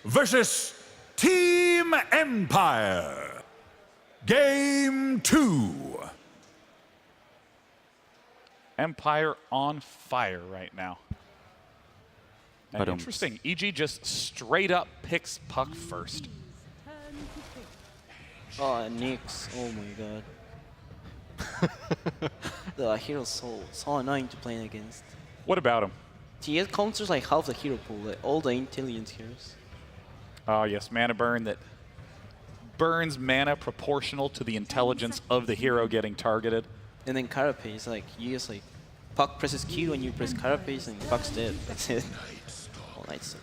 versus Team Empire. Game 2. Empire on fire right now. And But, interesting, EG just straight up picks Puck first. Oh, and Nyx. Oh my god. The hero's so annoying to play against. What about him? He counters like half the hero pool, like all the intelligent heroes. Oh yes, mana burn that burns mana proportional to the intelligence of the hero getting targeted. And then Carapace, like you just like Puck presses Q and you press Carapace and Puck's dead. That's it. All night.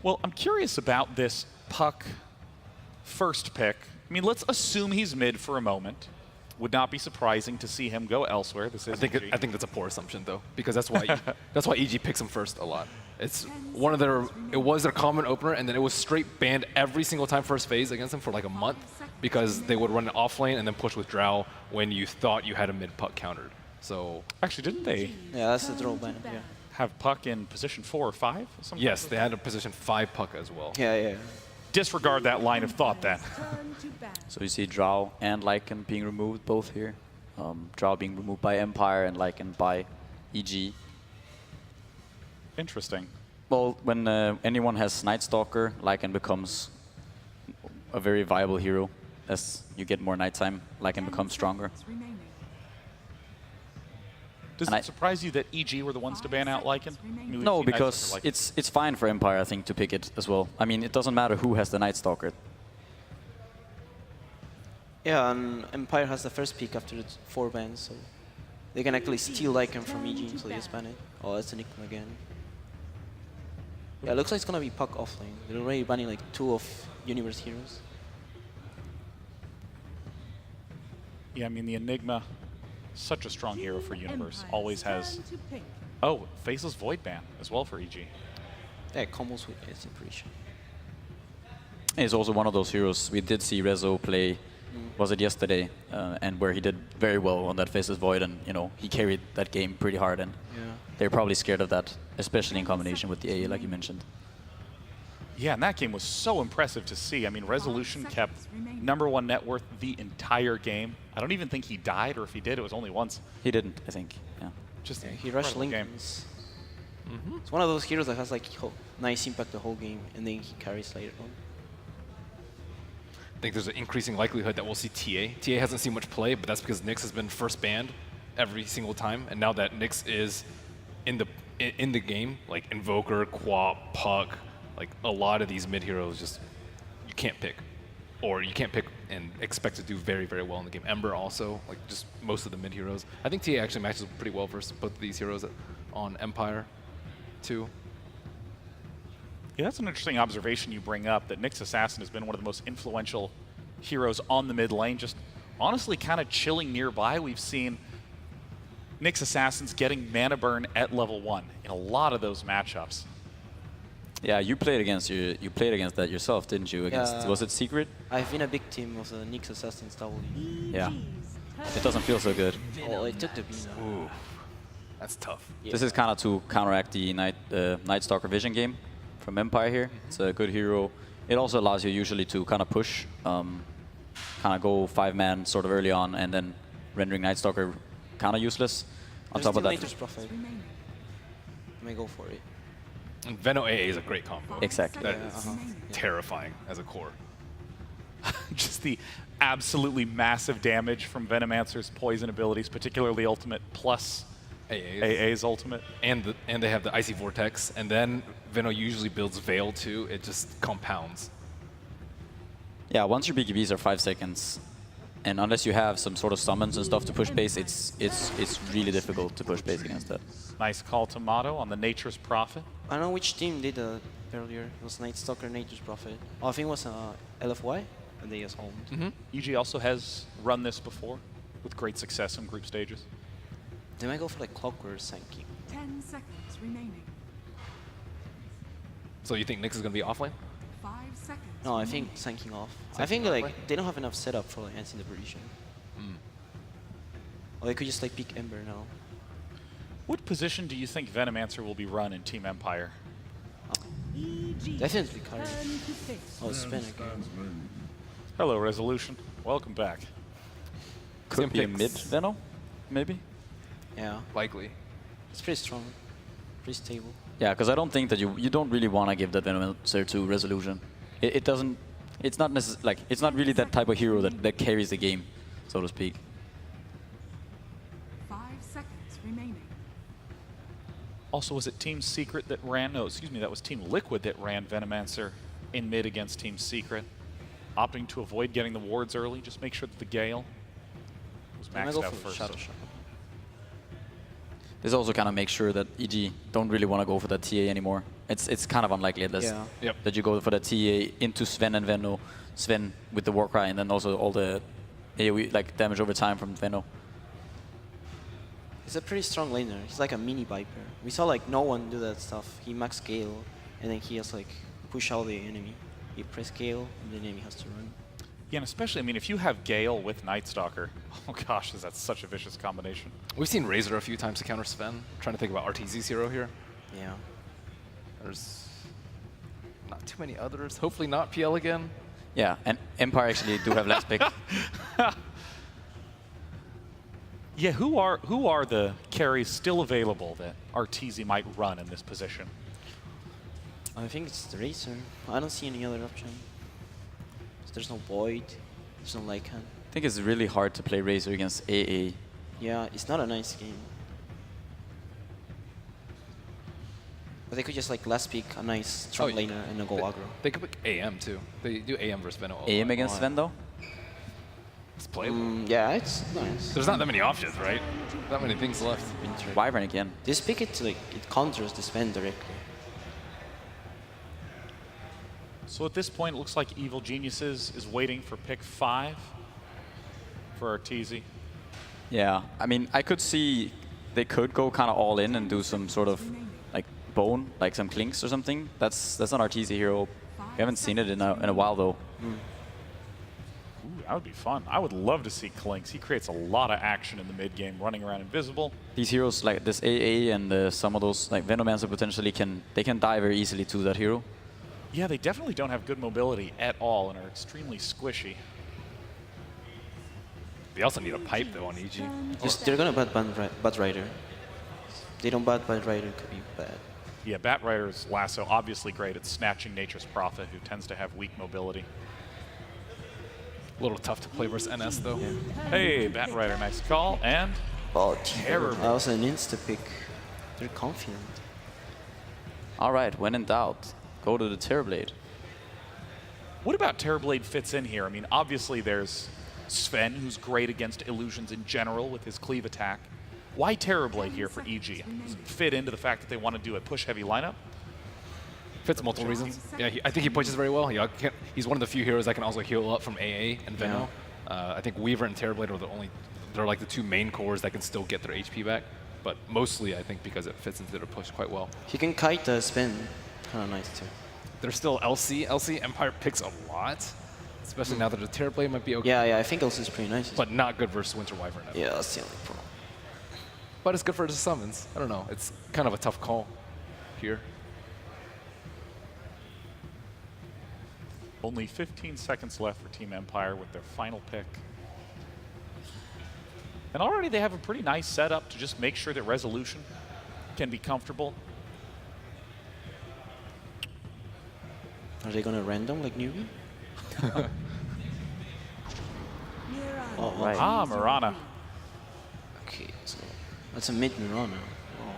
Well, I'm curious about this Puck first pick. I mean, let's assume he's mid for a moment. Would not be surprising to see him go elsewhere. This is I think that's a poor assumption though, because that's why EG picks him first a lot. It's one of their it was their common opener, and then it was straight banned every single time first phase against him for like a month because they would run it off lane and then push with Drow when you thought you had a mid Puck countered. So actually, didn't they Yeah, that's the draw ban. Yeah. have Puck in position 4 or 5? yes, they had a position 5 Puck as well. Yeah. Disregard that line of thought then. So you see Drow and Lycan being removed both here. Drow being removed by Empire and Lycan by EG. Interesting. Well, when anyone has Night Stalker, Lycan becomes a very viable hero. As you get more nighttime, Lycan becomes stronger. Does it surprise you that EG were the ones to ban out Lycan? I mean, No, we've seen Night because Stalker Lycan. it's fine for Empire, I think, to pick it as well. I mean, it doesn't matter who has the Night Stalker. Yeah, and Empire has the first pick after the 4 bans, so they can actually steal Lycan from EG, so they just ban it. Oh, that's Enigma again. Yeah, it looks like it's gonna be Puck offlane. They're already banning like 2 of Universe heroes. Yeah, I mean, the Enigma, such a strong hero for Universe, always has... Oh, Faceless Void ban as well for EG. Yeah, combos with Execration. He's also one of those heroes. We did see Rezo play, was it yesterday, and where he did very well on that Faceless Void, and you know he carried that game pretty hard, and they're probably scared of that, especially in combination with the AA, like you mentioned. Yeah, and that game was so impressive to see. I mean, Resolution kept #1 net worth the entire game. I don't even think he died, or if he did, it was only once. He didn't, I think. Yeah. Just he rushed Linken's. It's one of those heroes that has like nice impact the whole game, and then he carries later on. I think there's an increasing likelihood that we'll see TA. TA hasn't seen much play, but that's because Nyx has been first banned every single time, and now that Nyx is in the game, like Invoker, Quap, Puck, like a lot of these mid heroes just you can't pick, or you can't pick and expect to do very, very well in the game. Ember also, like just most of the mid heroes. I think TA actually matches pretty well versus both of these heroes on Empire too. Yeah, that's an interesting observation you bring up, that Nyx Assassin has been one of the most influential heroes on the mid lane, just honestly kind of chilling nearby. We've seen Nyx Assassins getting mana burn at level 1 in a lot of those matchups. Yeah, you played against that yourself, didn't you? Against, was it Secret? I've been a big team of the Nyx Assassins W. Yeah. It doesn't feel so good. Oh, it took the B now. Ooh, that's tough. Yeah. This is kind of to counteract the Night Stalker Vision game from Empire here. It's a good hero. It also allows you usually to kind of push, kind of go 5-man sort of early on, and then rendering Night Stalker kind of useless. On top of that, Nature's Prophet. You may go for it. And Veno AA is a great combo. Exactly. That is terrifying as a core. Just the absolutely massive damage from Venomancer's poison abilities, particularly Ultimate plus AA's Ultimate. And they have the Icy Vortex, and then Veno usually builds Veil too. It just compounds. Yeah, once your BKBs are 5 seconds, and unless you have some sort of summons and stuff to push base, it's really difficult to push base against that. Nice call to Motto on the Nature's Prophet. I don't know which team did earlier. It was Night Stalker, Nature's Prophet. Oh, I think it was LFY, and they just homed. EG also has run this before with great success in group stages. They might go for like Clockwork Sanking. 10 seconds remaining. So you think Nyx is going to be offlane? 5 seconds. No, I think Sanking off. I think like they don't have enough setup for like answering the position. Or they could just like pick Ember now. What position do you think Venomancer will be run in Team Empire? Definitely carry. Oh, spin again. Hello, Resolution. Welcome back. Could be a picks. mid Veno, maybe. Yeah, Likely. it's pretty strong. Pretty stable. Yeah, because I don't think that you don't really want to give that Venomancer to Resolution. It doesn't. It's not like it's not really that type of hero that carries the game, so to speak. 5 seconds remaining. Also, was it Team Secret that ran? No, excuse me, that was Team Liquid that ran Venomancer in mid against Team Secret, opting to avoid getting the wards early. Just make sure that the Gale was I'm gonna maxed go out for first. Shadow Shot. This also kind of makes sure that EG don't really want to go for that TA anymore. It's kind of unlikely at least Yeah. Yep. that you go for that TA into Sven and Veno, Sven with the Warcry, and then also all the AoE like damage over time from Veno. He's a pretty strong laner. He's like a mini Viper. We saw like no one do that stuff. He max Gale, and then he has like push out the enemy. He press Gale, and the enemy has to run. Yeah, and especially, I mean, if you have Gale with Night Stalker, oh gosh, is that such a vicious combination. We've seen Razor a few times to counter Sven. Trying to think about RTZ's hero here. Yeah. There's not too many others. Hopefully not PL again. Yeah, and Empire actually do have last pick. Yeah, who are the carries still available that Arteezy might run in this position? I think it's the Razor. I don't see any other option. There's no Void. There's no Lycan. I think it's really hard to play Razor against AA. Yeah, it's not a nice game. But they could just like last pick a nice strong Oh, laner and then go aggro. They could pick AM too. They do AM versus Veno. a lot. AM against Sven though? It's playable. Yeah, it's nice. There's not that many options, right? Not many things left. Wyvern again. This pick it like it counters the Sven directly. So at this point, it looks like Evil Geniuses is waiting for pick 5 for Arteezy. Yeah, I mean, I could see they could go kind of all in and do some sort of like bone, like some clinks or something. That's not Arteezy hero. We haven't seen it in a while though. Ooh, that would be fun. I would love to see Clinks. He creates a lot of action in the mid game, running around invisible. These heroes like this AA and some of those like Venomancer potentially can die very easily to that hero. Yeah, they definitely don't have good mobility at all and are extremely squishy. They also need a pipe though on EG. They're gonna Bat Rider. They don't Bat Rider, could be bad. Yeah, Batrider's lasso obviously great at snatching Nature's Prophet, who tends to have weak mobility. A little tough to play versus NS though. Hey, Batrider, nice call, and Oh, terrible. That was an insta pick. They're confident. All right, when in doubt, go to the Terrorblade. What about Terrorblade fits in here? I mean, obviously there's Sven, who's great against illusions in general with his cleave attack. Why Terrorblade here for EG? Does it fit into the fact that they want to do a push-heavy lineup? Fits multiple reasons. Yeah, I think he pushes very well. He's one of the few heroes that can also heal up from AA and Veno. I think Weaver and Terrorblade are they're like the two main cores that can still get their HP back. But mostly, I think because it fits into their push quite well. He can kite the spin. Kind of nice too. There's still LC. LC Empire picks a lot, especially now that the Terrorblade might be okay. Yeah, I think also is pretty nice. But not good versus Winter Wyvern. yeah, that's the only problem. But it's good for the summons. I don't know. It's kind of a tough call here. Only 15 seconds left for Team Empire with their final pick. And already they have a pretty nice setup to just make sure that Resolution can be comfortable. Are they gonna random like Newbee? Oh, Right. Ah, Mirana. okay. So that's a mid Mirana. Oh.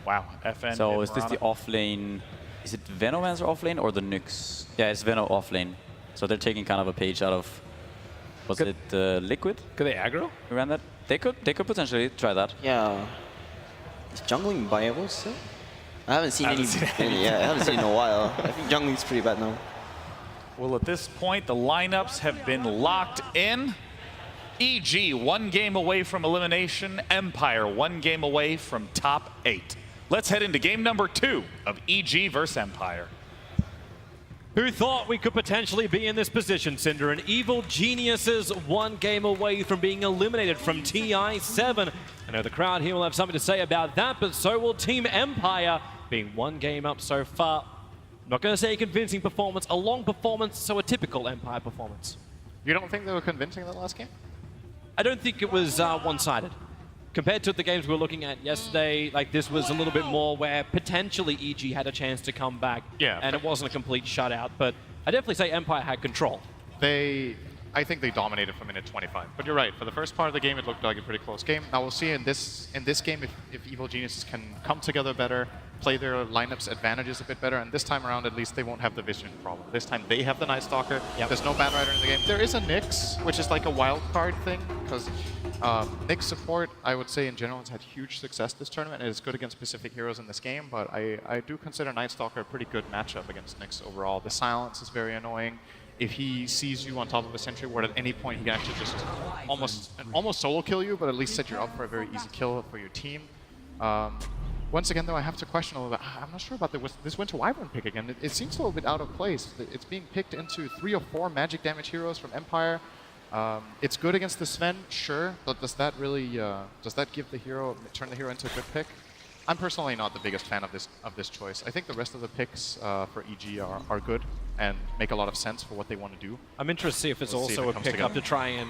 Wow, FN. So hit is this the Mirana. off lane? Is it Venomancer off lane or the Nyx? Yeah, it's Veno off lane. So they're taking kind of a page out of. Was Could- it Liquid Could they aggro? who ran that? They could potentially try that. Yeah. Is jungling viable still? I haven't seen Haven't seen any. Yeah, I haven't seen in a while. I think jungling's pretty bad now. Well, at this point, the lineups have been locked in. EG, 1 game away from elimination. Empire, 1 game away from top 8. Let's head into game number 2 of EG versus Empire. Who thought we could potentially be in this position, Cinder? And Evil Geniuses 1 game away from being eliminated from TI7. I know the crowd here will have something to say about that, but so will Team Empire, being 1 game up so far. Not going to say a convincing performance, a long performance, so a typical Empire performance. You don't think they were convincing that last game? I don't think it was one-sided. Compared to the games we were looking at yesterday, like this was a little bit more where potentially EG had a chance to come back, and it wasn't a complete shutout. But I definitely say Empire had control. I think they dominated for minute 25. But you're right. For the first part of the game, it looked like a pretty close game. Now we'll see in this game if Evil Geniuses can come together better, play their lineups advantages a bit better, and this time around at least they won't have the vision problem. This time they have the Night Stalker. There's no Bat Rider in the game. There is a Nyx, which is like a wild card thing, because Nyx support, I would say in general, has had huge success this tournament, and it's good against specific heroes in this game, but I do consider Night Stalker a pretty good matchup against Nyx overall. The silence is very annoying. If he sees you on top of a sentry ward at any point, he can actually just almost solo kill you, but at least set you up for a very easy kill for your team. Once again, though, I have to question a little bit. I'm not sure about this Winter Wyvern pick again. It seems a little bit out of place. It's being picked into 3 or 4 magic damage heroes from Empire. It's good against the Sven, sure, but does that really give the hero, turn the hero into a good pick? I'm personally not the biggest fan of this choice. I think the rest of the picks for EG are good and make a lot of sense for what they want to do. I'm interested to see if it's also a pickup to try and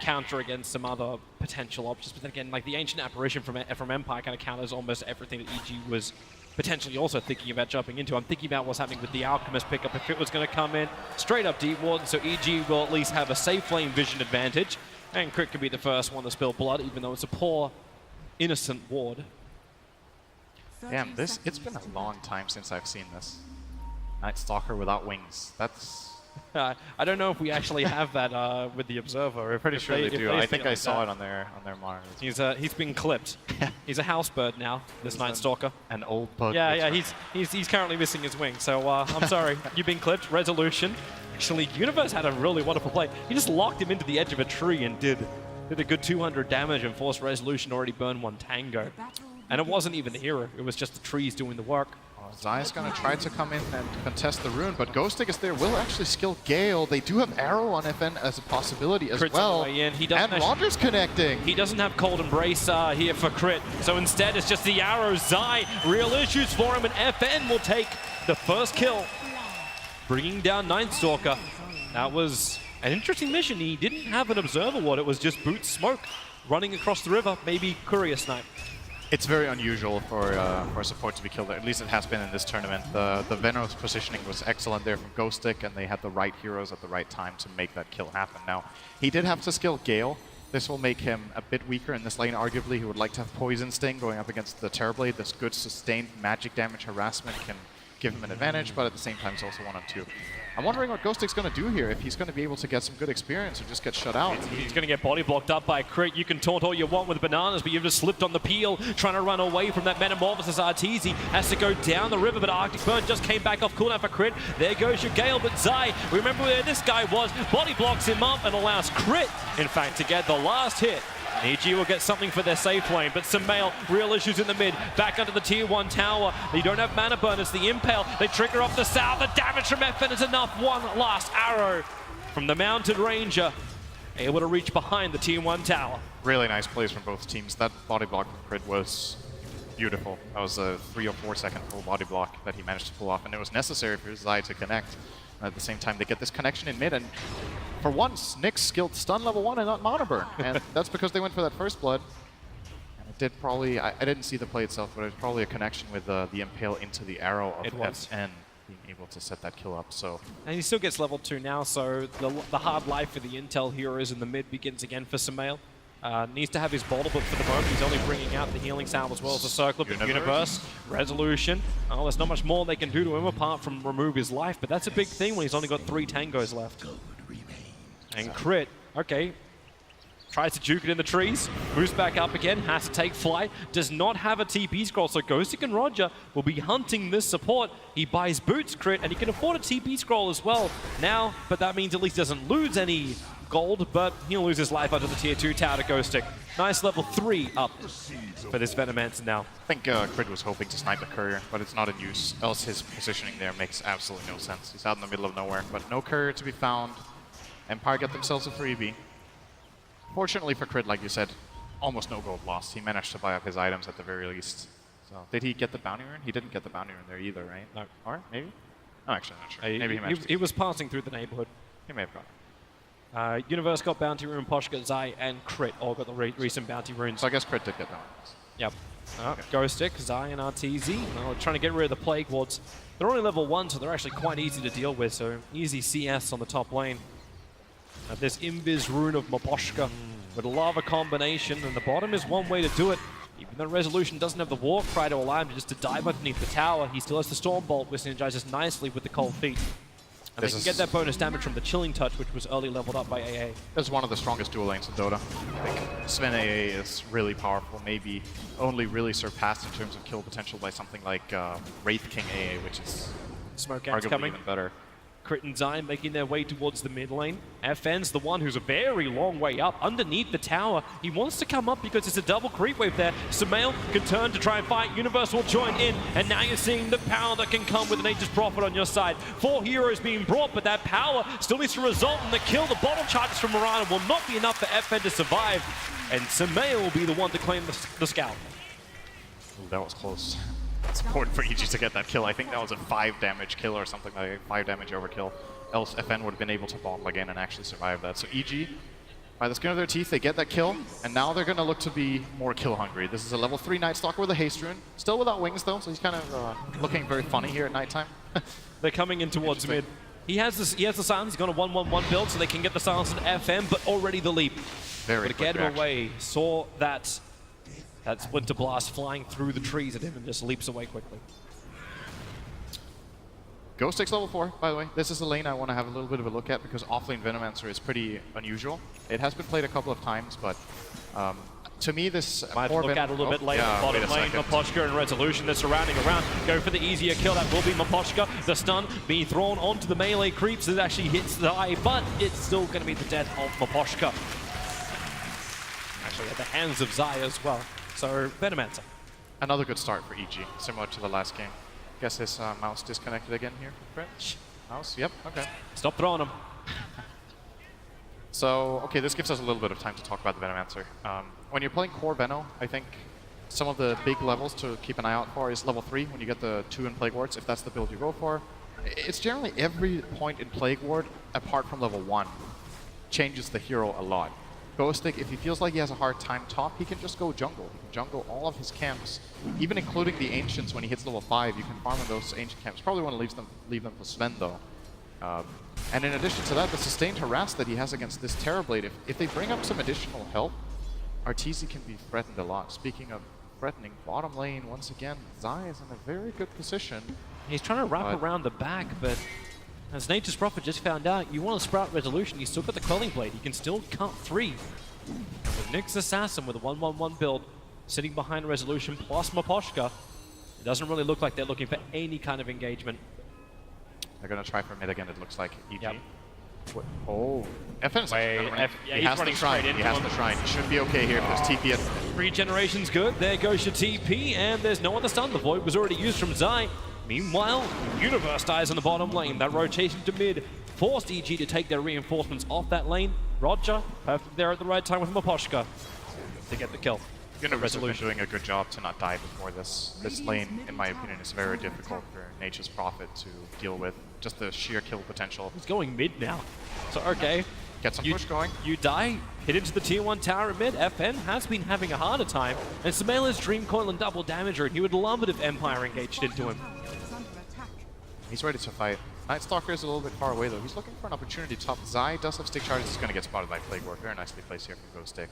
counter against some other potential options. But then again, like the Ancient Apparition from Empire kind of counters almost everything that EG was potentially also thinking about jumping into. I'm thinking about what's happening with the Alchemist pickup. If it was going to come in straight up Deep Warden, so EG will at least have a safe flame vision advantage. And Crit could be the first one to spill blood, even though it's a poor, innocent ward. Damn, it's been a long time since I've seen this. Night Stalker without wings. That's... I don't know if we actually have that with the Observer. We're pretty sure they do. I think I saw it on their monitors. He's been clipped. He's a house bird now, this Night Stalker. An old bug. Yeah, he's currently missing his wing. So I'm sorry, you've been clipped. Resolution. Actually, Universe had a really wonderful play. He just locked him into the edge of a tree and did a good 200 damage and forced Resolution already burned 1 Tango. And it wasn't even the hero. It was just the trees doing the work. Zai's going to try to come in and contest the rune, but Ghostic is there, will actually skill Gale. They do have Arrow on FN as a possibility as well. And Roger's connecting. He doesn't have Cold Embrace here for Crit, so instead it's just the Arrow. Zai, real issues for him, and FN will take the first kill, bringing down Night Stalker. That was an interesting mission. He didn't have an Observer ward, it was just Boots Smoke running across the river, maybe Courier Snipe. It's very unusual for a support to be killed. At least it has been in this tournament. The Venom's positioning was excellent there from Ghostic, and they had the right heroes at the right time to make that kill happen. Now, he did have to skill Gale. This will make him a bit weaker in this lane, arguably. He would like to have Poison Sting going up against the Terrorblade. This good sustained magic damage harassment can give him an advantage, but at the same time, he's also 1-on-2. I'm wondering what Ghostic's going to do here, if he's going to be able to get some good experience or just get shut out. He's going to get body blocked up by Crit. You can taunt all you want with bananas, but you've just slipped on the peel, trying to run away from that Metamorphosis. Arteezy has to go down the river, but Arctic Burn just came back off cooldown for Crit. There goes your Gale, but Zai, remember where this guy was, body blocks him up and allows Crit, in fact, to get the last hit. EG will get something for their safe lane, but Sumail, real issues in the mid, back under the tier 1 tower. They don't have mana burn, it's the Impale. They trigger off the south, the damage from FN is enough. One last arrow from the Mounted Ranger, able to reach behind the tier 1 tower. Really nice plays from both teams. That body block from Crit was beautiful. That was a 3 or 4 second full body block that he managed to pull off, and it was necessary for Zai to connect. And at the same time, they get this connection in mid, and for once, Nyx skilled stun level 1 and not mana burn, and that's because they went for that first blood. And it did probably, I didn't see the play itself, but it was probably a connection with the Impale into the arrow of FN being able to set that kill up. So, and he still gets level 2 now, so the hard life for the Intel heroes in the mid begins again for Sumail. Needs to have his bottle, but for the moment he's only bringing out the healing salve as well as the circle. Universe, Resolution. Oh, there's not much more they can do to him apart from remove his life, but that's a big thing when he's only got 3 tangos left. And Crit, okay, tries to juke it in the trees, moves back up again, has to take flight, does not have a TP scroll, so Ghostic and Roger will be hunting this support. He buys Boots Crit, and he can afford a TP scroll as well now, but that means at least doesn't lose any gold, but he'll lose his life under the tier 2 tower to Ghostic. Nice level 3 up for this Venomancer now. I think Crit was hoping to snipe the Courier, but it's not in use, else his positioning there makes absolutely no sense. He's out in the middle of nowhere, but no Courier to be found. Empire get themselves a freebie. Fortunately for Crit, like you said, almost no gold lost. He managed to buy up his items at the very least. So, did he get the bounty rune? He didn't get the bounty rune there either, right? No. Or maybe? I'm actually not sure. Maybe he mentioned he was passing through the neighborhood. He may have gone. Universe got Bounty Rune, Posh got Zai, and Crit all got the recent Bounty Runes. So I guess Crit did get that one. Yep. Ghostic, Zai, and RTZ. Well, trying to get rid of the Plague Wards. They're only level 1, so they're actually quite easy to deal with, so easy CS on the top lane. This Invis Rune of Maposhka with a Lava combination, and the bottom is one way to do it. Even though Resolution doesn't have the War Cry to allow him just to dive underneath the tower, he still has the Storm Bolt, which synergizes nicely with the Cold Feet. And they can get that bonus damage from the Chilling Touch, which was early leveled up by AA. That's one of the strongest dual lanes in Dota. I think Sven AA is really powerful, maybe only really surpassed in terms of kill potential by something like Wraith King AA, which is Smoke Ants arguably coming. even better. Crit and Zai making their way towards the mid lane. FN's the one who's a very long way up underneath the tower. He wants to come up because it's a double creep wave there. Sumail can turn to try and fight. Universe will join in, and now you're seeing the power that can come with an Nature's Prophet on your side. 4 heroes being brought, but that power still needs to result in the kill. The bottle charges from Mirana will not be enough for FN to survive, and Sumail will be the one to claim the scalp. Ooh, that was close. It's important for EG to get that kill. I think that was a 5 damage kill or something like a 5 damage overkill. Else FN would have been able to bottle again and actually survive that. So EG, by the skin of their teeth, they get that kill, and now they're going to look to be more kill hungry. This is a level 3 Night Stalker with a haste rune. Still without wings though, so he's kind of looking very funny here at nighttime. They're coming in towards mid. He has the silence. He's got a 1-1-1 build, so they can get the silence at FM, but already the leap. Very but quick get him reaction. away. Saw that Splinter Blast flying through the trees at him and just leaps away quickly. Ghost takes level 4, by the way. This is a lane I want to have a little bit of a look at because offlane Venomancer is pretty unusual. It has been played a couple of times, but to me this... Might look at a little bit later. Bottom lane, Maposhka and Resolution, they're surrounding around. Go for the easier kill. That will be Maposhka. The stun being thrown onto the melee creeps. It actually hits the eye, but it's still going to be the death of Maposhka. Actually at the hands of Zai as well. So, Venomancer. Another good start for EG, similar to the last game. Guess his mouse disconnected again here. Mouse, yep, okay. Stop throwing him. So, okay, this gives us a little bit of time to talk about the Venomancer. When you're playing core Veno, I think some of the big levels to keep an eye out for is level 3, when you get the 2 in Plague Wards, if that's the build you go for. It's generally every point in Plague Ward, apart from level 1, changes the hero a lot. Ghostic, if he feels like he has a hard time top, he can just go jungle. He can jungle all of his camps, even including the Ancients when he hits level 5. You can farm in those Ancient camps. Probably want to leave them for Sven, though. And in addition to that, the sustained harass that he has against this Terrorblade, if they bring up some additional help, Arteezy can be threatened a lot. Speaking of threatening, bottom lane, once again, Zai is in a very good position. He's trying to wrap around the back, but as Nature's Prophet just found out, you want to sprout Resolution, he's still got the Quelling Blade. He can still cut 3. With Nyx Assassin with a 1-1-1 build, sitting behind Resolution plus Maposhka, it doesn't really look like they're looking for any kind of engagement. They're going to try for mid again, it looks like, EG. Yep. Oh. FN's yeah, he has the shrine. He has the shrine. He should be okay here if there's TP at... Regeneration's good. There goes your TP, and there's no other stun. The Void was already used from Zai. Meanwhile, Universe dies on the bottom lane. That rotation to mid forced EG to take their reinforcements off that lane. Roger, perfect there at the right time with Maposhka to get the kill. Universe has been doing a good job to not die before this. This lane, in my opinion, is very difficult for Nature's Prophet to deal with. Just the sheer kill potential. He's going mid now. So, okay. Get some push going. You die, hit into the tier 1 tower at mid. FN has been having a harder time. And Sumail's Dream Coil and double damager, and he would love it if Empire engaged into him. He's ready to fight. Night Stalker is a little bit far away though. He's looking for an opportunity to top. Zai does have stick charges. He's going to get spotted by Plague Ward. Very nicely placed here from Ghostic.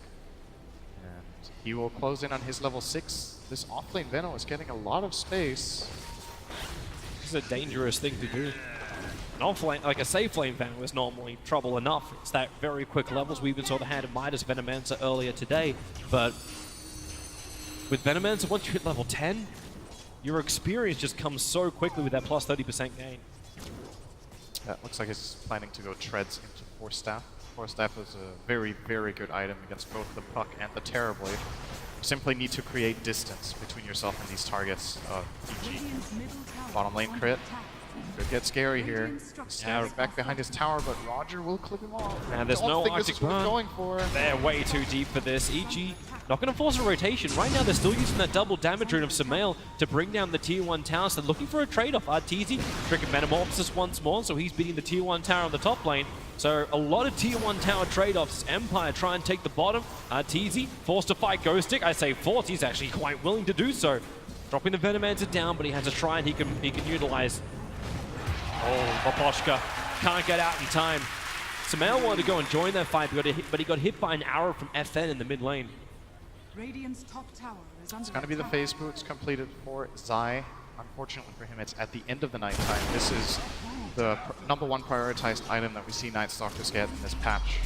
And he will close in on his level 6. This offlane Veno is getting a lot of space. This is a dangerous thing to do. An offlane, like a safe lane Veno is normally trouble enough. It's that very quick levels. We even saw the hand of Midas Venomancer earlier today. But with Venomancer, once you hit level 10, your experience just comes so quickly with that plus 30% gain. Yeah, looks like he's planning to go treads into Force Staff. Force Staff is a very, very good item against both the Puck and the Terrorblade. You simply need to create distance between yourself and these targets. EG. Bottom lane crit. Could get scary here. Standing back behind his tower, but Roger will clip him off. And there's Don't no think Arctic this is what Burn. he's going for. They're way too deep for this. EG not going to force a rotation. Right now, they're still using that double damage rune of Sumail to bring down the tier 1 tower. So looking for a trade-off. Arteezy tricking Metamorphosis once more, so he's beating the tier 1 tower on the top lane. So a lot of tier 1 tower trade-offs. Empire try and take the bottom. Arteezy forced to fight Ghostic. I say forced, he's actually quite willing to do so. Dropping the Venomancer down, but he has a shrine he can utilize. Oh, Baposhka can't get out in time. Sumail wanted to go and join that fight, but he got hit by an arrow from FN in the mid lane. Radiant's top tower is under It's going to be the phase boots completed for Zai. Unfortunately for him, it's at the end of the night time. This is the #1 prioritized item that we see Night Stalkers get in this patch.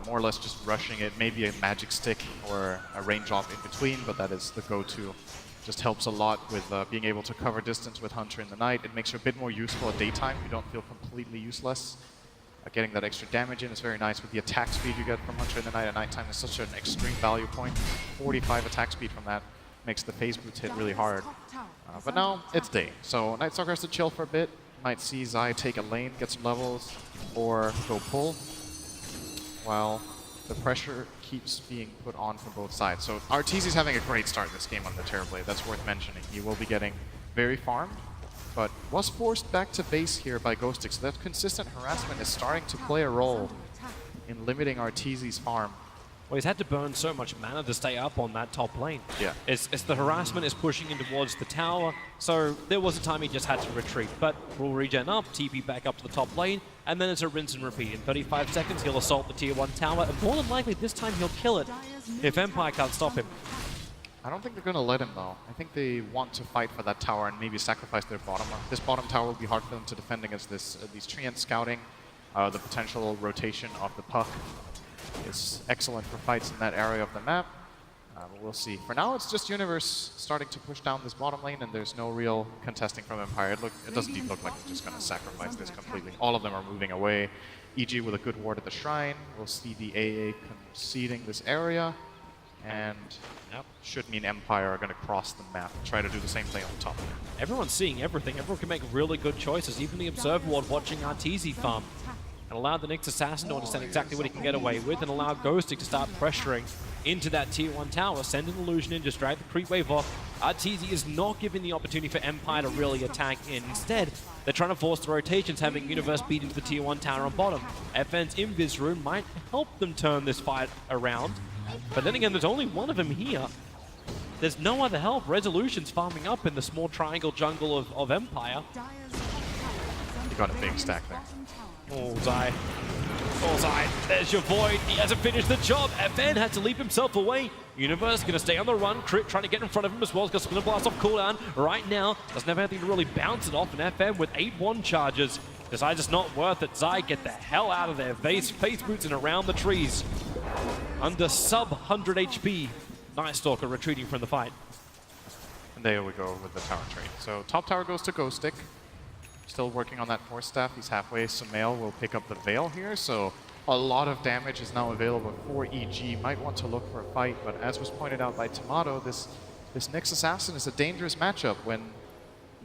More or less just rushing it, maybe a magic stick or a range off in between, but that is the go-to. Just helps a lot with being able to cover distance with Hunter in the night. It makes you a bit more useful at daytime. You don't feel completely useless. Getting that extra damage in is very nice with the attack speed you get from Hunter in the night. At nighttime is such an extreme value point. 45 attack speed from that makes the phase boots hit really hard. But now it's day, so Night Stalker has to chill for a bit. Might see Zai take a lane, get some levels, or go pull, while the pressure keeps being put on from both sides. So Arteezy's having a great start this game on the Terrorblade. That's worth mentioning. He will be getting very farmed, but was forced back to base here by Ghostic. So that consistent harassment is starting to play a role in limiting Arteezy's farm. Well, he's had to burn so much mana to stay up on that top lane. Yeah. It's the harassment is pushing him towards the tower, so there was a time he just had to retreat. But we'll regen up, TP back up to the top lane, and then it's a rinse and repeat. In 35 seconds, he'll assault the tier 1 tower, and more than likely this time he'll kill it if Empire can't stop him. I don't think they're going to let him, though. I think they want to fight for that tower and maybe sacrifice their bottom. This bottom tower will be hard for them to defend against this these treants scouting. The potential rotation of the puck is excellent for fights in that area of the map. But we'll see. For now, it's just Universe starting to push down this bottom lane, and there's no real contesting from Empire. It doesn't look like they're just going to sacrifice this completely. All of them are moving away. EG with a good ward at the shrine. We'll see the AA conceding this area. And should mean Empire are going to cross the map and try to do the same thing on top of it. Everyone's seeing everything. Everyone can make really good choices. Even the Observer Ward watching Arteezy farm. And allow the Nyx Assassin to understand exactly what he can get away with, and allow Ghostic to start pressuring into that tier 1 tower. Send an illusion in, just drag the creep wave off. Arteezy is not giving the opportunity for Empire to really attack in. Instead, they're trying to force the rotations, having Universe beat into the tier 1 tower on bottom. FN's Invis Rune might help them turn this fight around. But then again, there's only one of them here. There's no other help. Resolution's farming up in the small triangle jungle of Empire. You got a big stack there. Oh, Zai. Oh, Zai. There's your Void. He hasn't finished the job. FN had to leap himself away. Universe going to stay on the run. Crit trying to get in front of him as well. He's got Splinter Blast off cooldown right now. Doesn't have anything to really bounce it off. And FN with 8 1 charges decides it's not worth it. Zai, get the hell out of there. Face boots and around the trees. Under sub 100 HP. Night Stalker retreating from the fight. And there we go with the tower trade. So top tower goes to Ghostic. Still working on that Force Staff. He's halfway. Sumail will pick up the Veil here, so a lot of damage is now available for EG. Might want to look for a fight, but as was pointed out by Tomato, this Nyx Assassin is a dangerous matchup when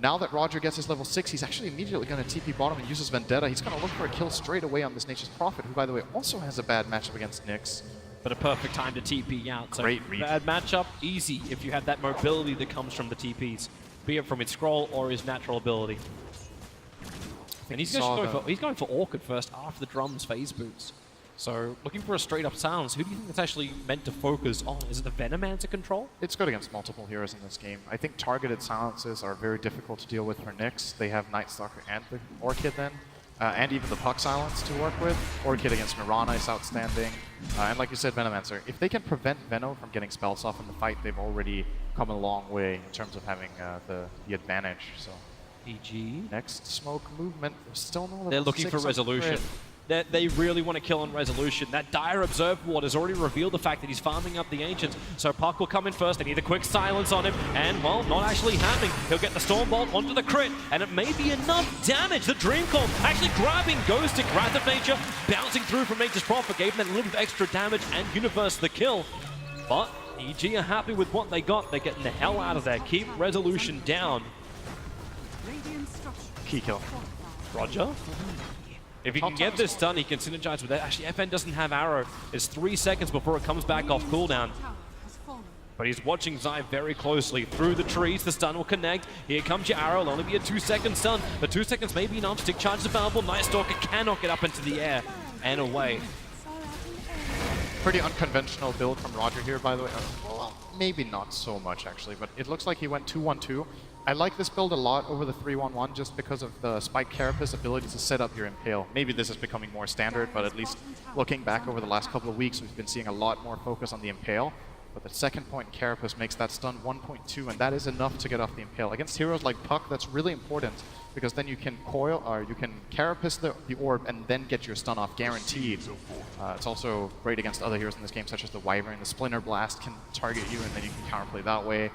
now that Roger gets his level 6, he's actually immediately going to TP bottom and use his Vendetta. He's going to look for a kill straight away on this Nature's Prophet, who, by the way, also has a bad matchup against Nyx. But a perfect time to TP out. So great read. Bad matchup, easy if you have that mobility that comes from the TPs, be it from his scroll or his natural ability. And he's going for Orchid first after the drums phase boots. So looking for a straight up silence. Who do you think that's actually meant to focus on? Is it the Venomancer control? It's good against multiple heroes in this game. I think targeted silences are very difficult to deal with for Nyx. They have Night Stalker and the Orchid then. And even the Puck Silence to work with. Orchid against Mirana is outstanding. And like you said, Venomancer. If they can prevent Veno from getting spells off in the fight, they've already come a long way in terms of having the advantage. So EG. next smoke movement. Still no level They're looking for 6 on resolution. They really want to kill on resolution. That dire Observe Ward has already revealed the fact that he's farming up the Ancients. So Puck will come in first. They need a quick silence on him. And, well, not actually happening. He'll get the Stormbolt onto the crit. And it may be enough damage. The Dream Call actually grabbing Ghostic. Wrath of Nature bouncing through from Nature's Prophet. Gave him that little bit of extra damage and Universe the kill. But EG are happy with what they got. They're getting the hell out of there. Keep resolution down. Radiant structures Key kill. Roger. If he can get this done, he can synergize with that. Actually, FN doesn't have arrow. It's 3 seconds before it comes back off cooldown. But he's watching Zai very closely. Through the trees, the stun will connect. Here comes your arrow. It'll only be a 2-second stun. But 2 seconds may be enough. Stick charge is available. Night Stalker cannot get up into the air and away. Pretty unconventional build from Roger here, by the way. Well, maybe not so much, actually, but it looks like he went 2-1-2. I like this build a lot over the 3-1-1 just because of the Spike Carapace ability to set up your Impale. Maybe this is becoming more standard, but at least looking back over the last couple of weeks, we've been seeing a lot more focus on the Impale. But the second point Carapace makes that stun 1.2, and that is enough to get off the Impale. Against heroes like Puck, that's really important, because then you can coil, or you can Carapace the orb and then get your stun off guaranteed. It's also great against other heroes in this game, such as the Wyvern. The Splinter Blast can target you, and then you can counterplay that way.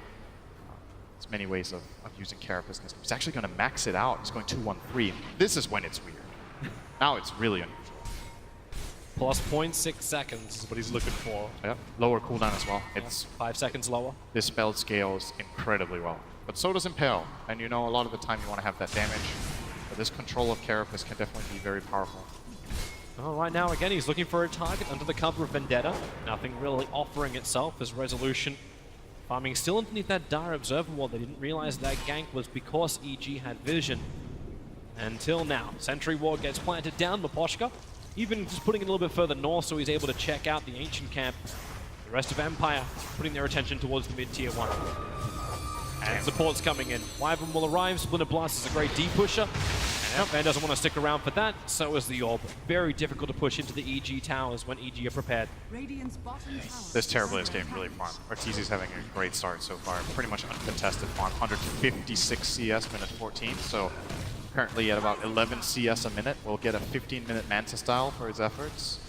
There's many ways of using Carapace in this game. He's actually going to max it out. He's going 2-1-3. This is when it's weird. Now it's really unusual. Plus 0.6 seconds is what he's looking for. Yep. Lower cooldown as well. It's 5 seconds lower. This spell scales incredibly well. But so does Impale. And you know, a lot of the time you want to have that damage. But this control of Carapace can definitely be very powerful. Oh, right now, again, he's looking for a target under the cover of Vendetta. Nothing really offering itself as Resolution. Farming still underneath that Dire Observer wall. They didn't realize that gank was because EG had vision. Until now. Sentry Ward gets planted down. Maposhka, even just putting it a little bit further north so he's able to check out the Ancient Camp. The rest of Empire putting their attention towards the mid-tier 1. And support's coming in. Wyvern will arrive. Splinter Blast is a great D-pusher. And FN doesn't want to stick around for that. So is the Orb. Very difficult to push into the EG towers when EG are prepared. This Terrorblade game really farm. Arteezy's having a great start so far. Pretty much uncontested farm. 156 CS, minute 14. So currently at about 11 CS a minute. We'll get a 15-minute Manta style for his efforts.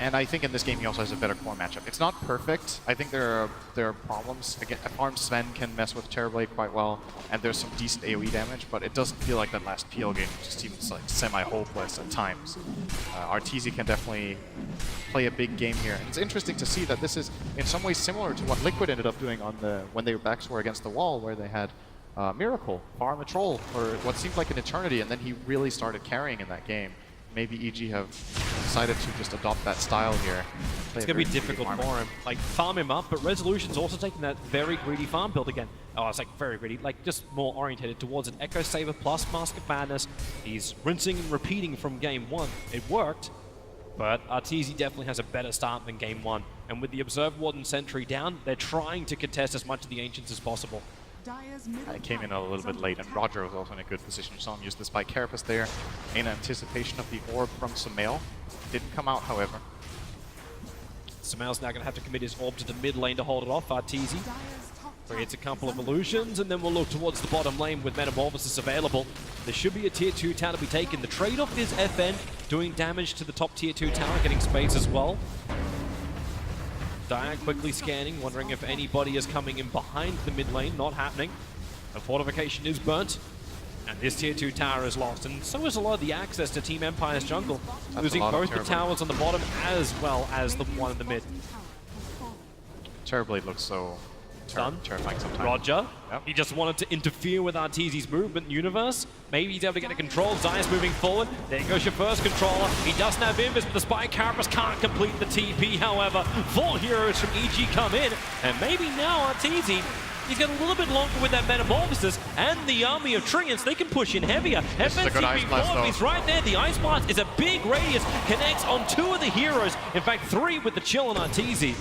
And I think in this game he also has a better core matchup. It's not perfect. I think there are problems. Again, Farm Sven can mess with Terrorblade quite well, and there's some decent AoE damage, but it doesn't feel like that last PL game just seems like semi-hopeless at times. Arteezy can definitely play a big game here. And it's interesting to see that this is in some ways similar to what Liquid ended up doing on when they were backswore against the wall, where they had Miracle farm a troll for what seemed like an eternity, and then he really started carrying in that game. Maybe EG have decided to just adopt that style here. It's going to be difficult for him. Like, farm him up, but Resolution's also taking that very greedy farm build again. Oh, it's like very greedy, like just more orientated towards an Echo Saver plus Mask of Madness. He's rinsing and repeating from game 1. It worked, but Arteezy definitely has a better start than game 1. And with the Observer Ward and Sentry down, they're trying to contest as much of the Ancients as possible. I came in a little bit late, and Roger was also in a good position. You saw him use the Spike Carapace there in anticipation of the orb from Sumail. Didn't come out, however. Sumail's now going to have to commit his orb to the mid lane to hold it off. Arteezy creates a couple of illusions, and then we'll look towards the bottom lane with Metamorphosis available. There should be a tier 2 tower to be taken. The trade-off is FN doing damage to the top tier 2 tower, getting space as well. Dire quickly scanning, wondering if anybody is coming in behind the mid lane. Not happening. The fortification is burnt, and this tier 2 tower is lost. And so is a lot of the access to Team Empire's jungle, losing both the towers on the bottom as well as the one in the mid. Terrorblade looks so terrifying sometimes. Roger. Yep. He just wanted to interfere with Arteezy's movement universe. Maybe he's able to get a control. Zai's moving forward. There goes your first controller. He doesn't have Invis, but the Spike Carapace can't complete the TP. However, 4 heroes from EG come in, and maybe now Arteezy, he's got a little bit longer with that Metamorphosis, and the army of Treants, they can push in heavier. FNCP he's right there. The Ice Blast is a big radius, connects on 2 of the heroes. In fact, 3 with the chill on Arteezy.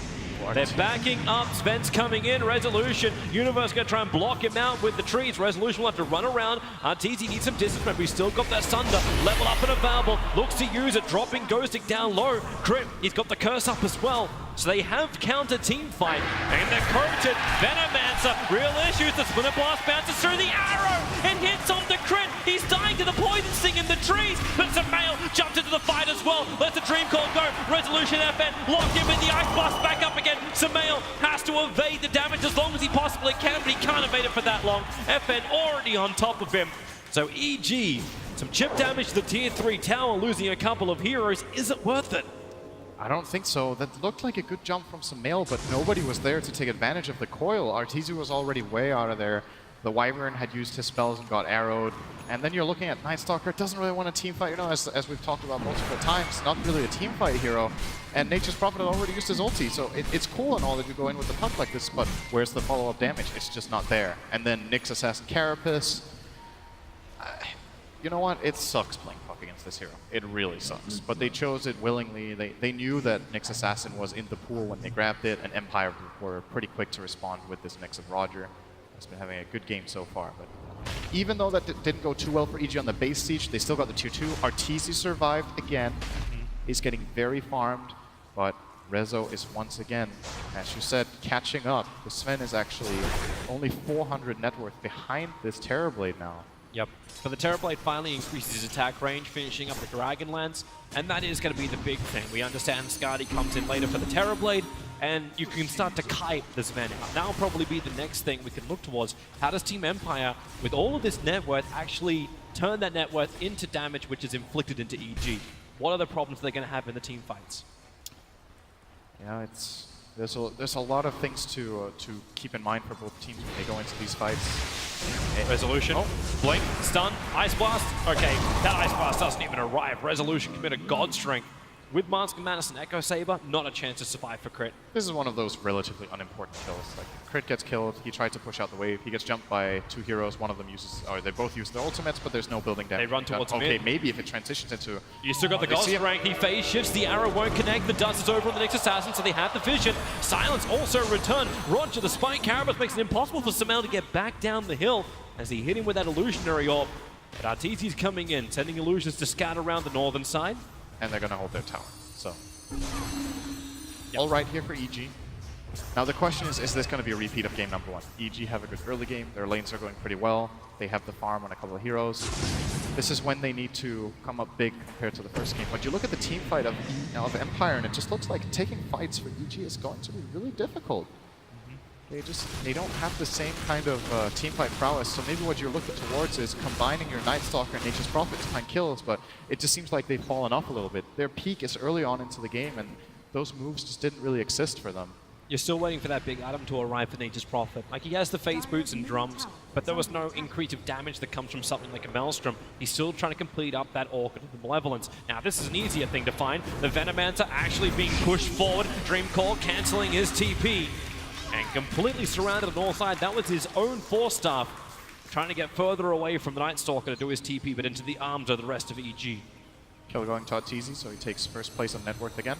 They're backing up. Sven's coming in. Resolution. Universe going to try and block him out with the trees. Resolution will have to run around. Arteezy needs some distance, but we've still got that Sunder. Level up and available. Looks to use it. Dropping Ghostic down low. Crit, he's got the curse up as well. So they have counter team fight. And they're coated. Venomancer. Real issues. The Splinter Blast bounces through the arrow and hits off the crit. He's dying to the poison sting in the trees. But Sumail jumps into the fight as well. Lets the Dream Call go. Resolution FN locked in with the Ice Blast back up again. Sumail has to evade the damage as long as he possibly can, but he can't evade it for that long. FN already on top of him. So EG, some chip damage to the tier 3 tower, losing a couple of heroes. Is it worth it? I don't think so. That looked like a good jump from Sumail, but nobody was there to take advantage of the coil. Arteezy was already way out of there. The Wyvern had used his spells and got arrowed. And then you're looking at Night Stalker, doesn't really want a team fight. You know, as we've talked about multiple times, not really a team fight hero. And Nature's Prophet had already used his ulti, so it's cool and all that you go in with the puck like this, but where's the follow-up damage? It's just not there. And then Nyx Assassin Carapace. You know what? It sucks playing puck against this hero. It really sucks. But they chose it willingly. They knew that Nyx Assassin was in the pool when they grabbed it, and Empire were pretty quick to respond with this Nyx of Roger. He's been having a good game so far, but even though that didn't go too well for EG on the base siege, they still got the 2-2. Arteezy survived again. He's getting very farmed, but Rezo is once again, as you said, catching up. The Sven is actually only 400 net worth behind this Terrorblade now. Yep. But the Terrorblade finally increases his attack range, finishing up the Dragonlance, and that is going to be the big thing. We understand Skadi comes in later for the Terrorblade, and you can start to kite the Sven out. That'll probably be the next thing we can look towards. How does Team Empire, with all of this net worth, actually turn that net worth into damage which is inflicted into EG? What are the problems they're going to have in the team fights? Yeah, there's a lot of things to keep in mind for both teams when they go into these fights. Resolution, blink, stun, Ice Blast. Okay, that Ice Blast doesn't even arrive. Resolution committed God Strength. With Mask of Madness and Echo Saber, not a chance to survive for crit. This is one of those relatively unimportant kills. Like, crit gets killed, he tried to push out the wave, he gets jumped by 2 heroes, one of them uses, or they both use their ultimates, but there's no building damage. They run towards mid. Okay, maybe if it transitions into... You still got the God Strength, he phase shifts, the arrow won't connect, the dust is over on the next assassin, so they have the vision. Silence also returned. Roger, the Spike Carapace makes it impossible for Sumail to get back down the hill as he hit him with that illusionary orb. But Arteezy's coming in, sending illusions to scatter around the northern side. And they're going to hold their tower, so... Yep. All right here for EG. Now the question is this going to be a repeat of game number 1? EG have a good early game, their lanes are going pretty well, they have the farm on a couple of heroes. This is when they need to come up big compared to the first game. But you look at the team fight of Empire and it just looks like taking fights for EG is going to be really difficult. They don't have the same kind of team fight prowess, so maybe what you're looking towards is combining your Night Stalker and Nature's Prophet to find kills, but it just seems like they've fallen off a little bit. Their peak is early on into the game, and those moves just didn't really exist for them. You're still waiting for that big item to arrive for Nature's Prophet. Like, he has the phase boots and drums, but there was no increase of damage that comes from something like a Maelstrom. He's still trying to complete up that Orchid of the Malevolence. Now, this is an easier thing to find. The Venomancer actually being pushed forward. Dreamcore cancelling his TP. And completely surrounded the north side. That was his own Force Staff, trying to get further away from the Night Stalker to do his TP, but into the arms of the rest of EG. Kill going to Arteezy, so he takes first place on net worth again.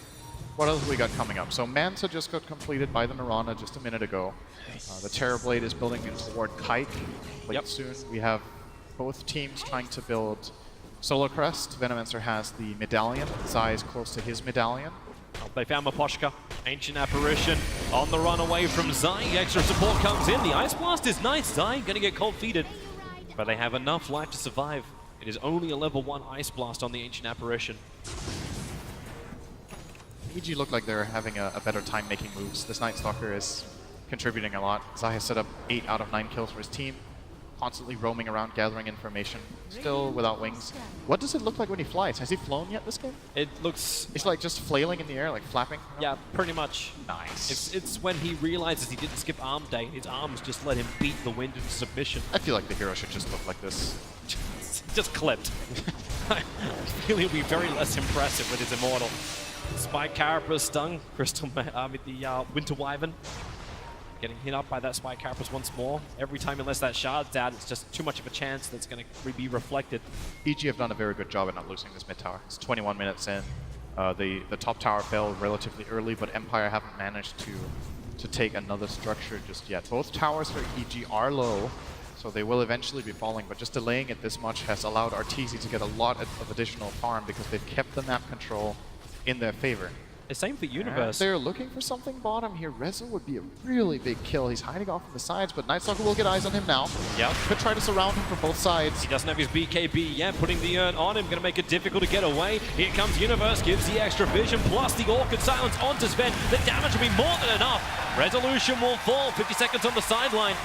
What else have we got coming up? So Manta just got completed by the Mirana just a minute ago. The Terrorblade is building in toward Kike late soon. We have both teams trying to build Solar Crest. Venomancer has the Medallion. Zai is close to his Medallion. They found Maposhka, Ancient Apparition, on the run away from Zai. Extra support comes in. The Ice Blast is nice. Zai gonna get cold feeded, but they have enough life to survive. It is only a level 1 Ice Blast on the Ancient Apparition. EG look like they're having a better time making moves. This Night Stalker is contributing a lot. Zai has set up 8 out of 9 kills for his team. Constantly roaming around, gathering information. Still without wings. What does it look like when he flies? Has he flown yet this game? It looks... It's like just flailing in the air, like flapping? Yeah, pretty much. Nice. It's when he realizes he didn't skip arm day, his arms just let him beat the wind into submission. I feel like the hero should just look like this. Just clipped. I feel he'll be very less impressive with his Immortal. Spike Carapace stung, Crystal, with the Winter Wyvern. Getting hit up by that Spike Carapace once more. Every time unless that shard's out, it's just too much of a chance that's going to be reflected. EG have done a very good job at not losing this mid tower. It's 21 minutes in. The top tower fell relatively early, but Empire haven't managed to take another structure just yet. Both towers for EG are low, so they will eventually be falling, but just delaying it this much has allowed Arteezy to get a lot of additional farm because they've kept the map control in their favor. The same for Universe. They're looking for something bottom here. Rezo would be a really big kill. He's hiding off on the sides, but Night Stalker will get eyes on him now. Yep. Could try to surround him from both sides. He doesn't have his BKB yet, putting the urn on him, going to make it difficult to get away. Here comes Universe, gives the extra vision, plus the Orchid Silence onto Sven. The damage will be more than enough. Resolution will fall, 50 seconds on the sideline.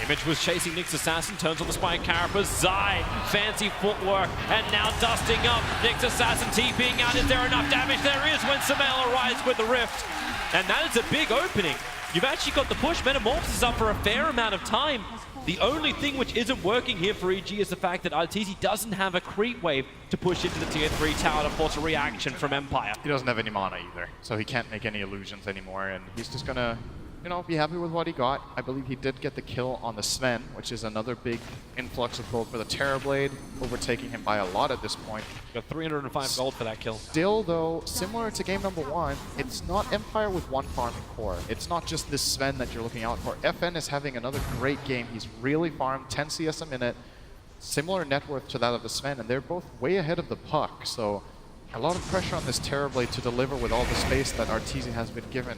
Image was chasing Nyx Assassin, turns on the Spike Carapace. Zai, fancy footwork, and now dusting up. Nyx Assassin TPing out. Is there enough damage? There is when Sumail arrives with the Rift. And that is a big opening. You've actually got the push Metamorphosis up for a fair amount of time. The only thing which isn't working here for EG is the fact that Arteezy doesn't have a creep wave to push into the tier 3 tower to force a reaction from Empire. He doesn't have any mana either, so he can't make any illusions anymore, and he's just gonna, you know, be happy with what he got. I believe he did get the kill on the Sven, which is another big influx of gold for the Terrorblade, overtaking him by a lot at this point. Got 305 gold for that kill. Still, though, similar to game number 1, it's not Empire with one farming core. It's not just this Sven that you're looking out for. FN is having another great game. He's really farmed 10 CS a minute, similar net worth to that of the Sven, and they're both way ahead of the puck. So a lot of pressure on this Terrorblade to deliver with all the space that Arteezy has been given.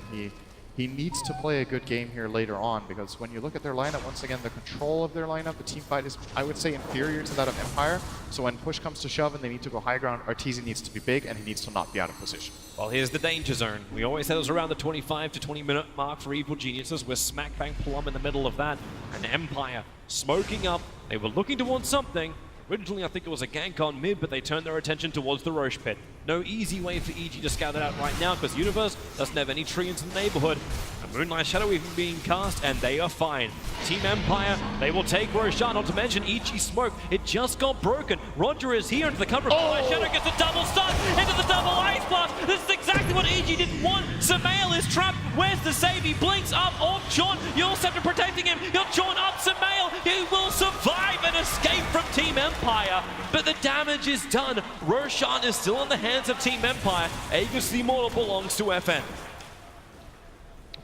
He needs to play a good game here later on, because when you look at their lineup, once again, the control of their lineup, the team fight is, I would say, inferior to that of Empire. So when push comes to shove and they need to go high ground, Arteezy needs to be big and he needs to not be out of position. Well, here's the danger zone. We always said it was around the 25 to 20 minute mark for Evil Geniuses. We're smack bang plumb in the middle of that. And Empire smoking up. They were looking towards something. Originally, I think it was a gank on mid, but they turned their attention towards the Roche pit. No easy way for EG to scout it out right now, because Universe doesn't have any trees in the neighborhood. A Moonlight Shadow even being cast, and they are fine. Team Empire, they will take Roshan, not to mention EG Smoke. It just got broken. Roger is here into the cover. Moonlight Shadow gets a double stun into the double Ice Blast. This is exactly what EG didn't want. Samael is trapped. Where's the save? He blinks up off John. You'll have to protecting him. You're John up Samael. He will survive and escape from Team Empire. But the damage is done. Roshan is still in the hands of Team Empire. Aegis the Immortal belongs to FN.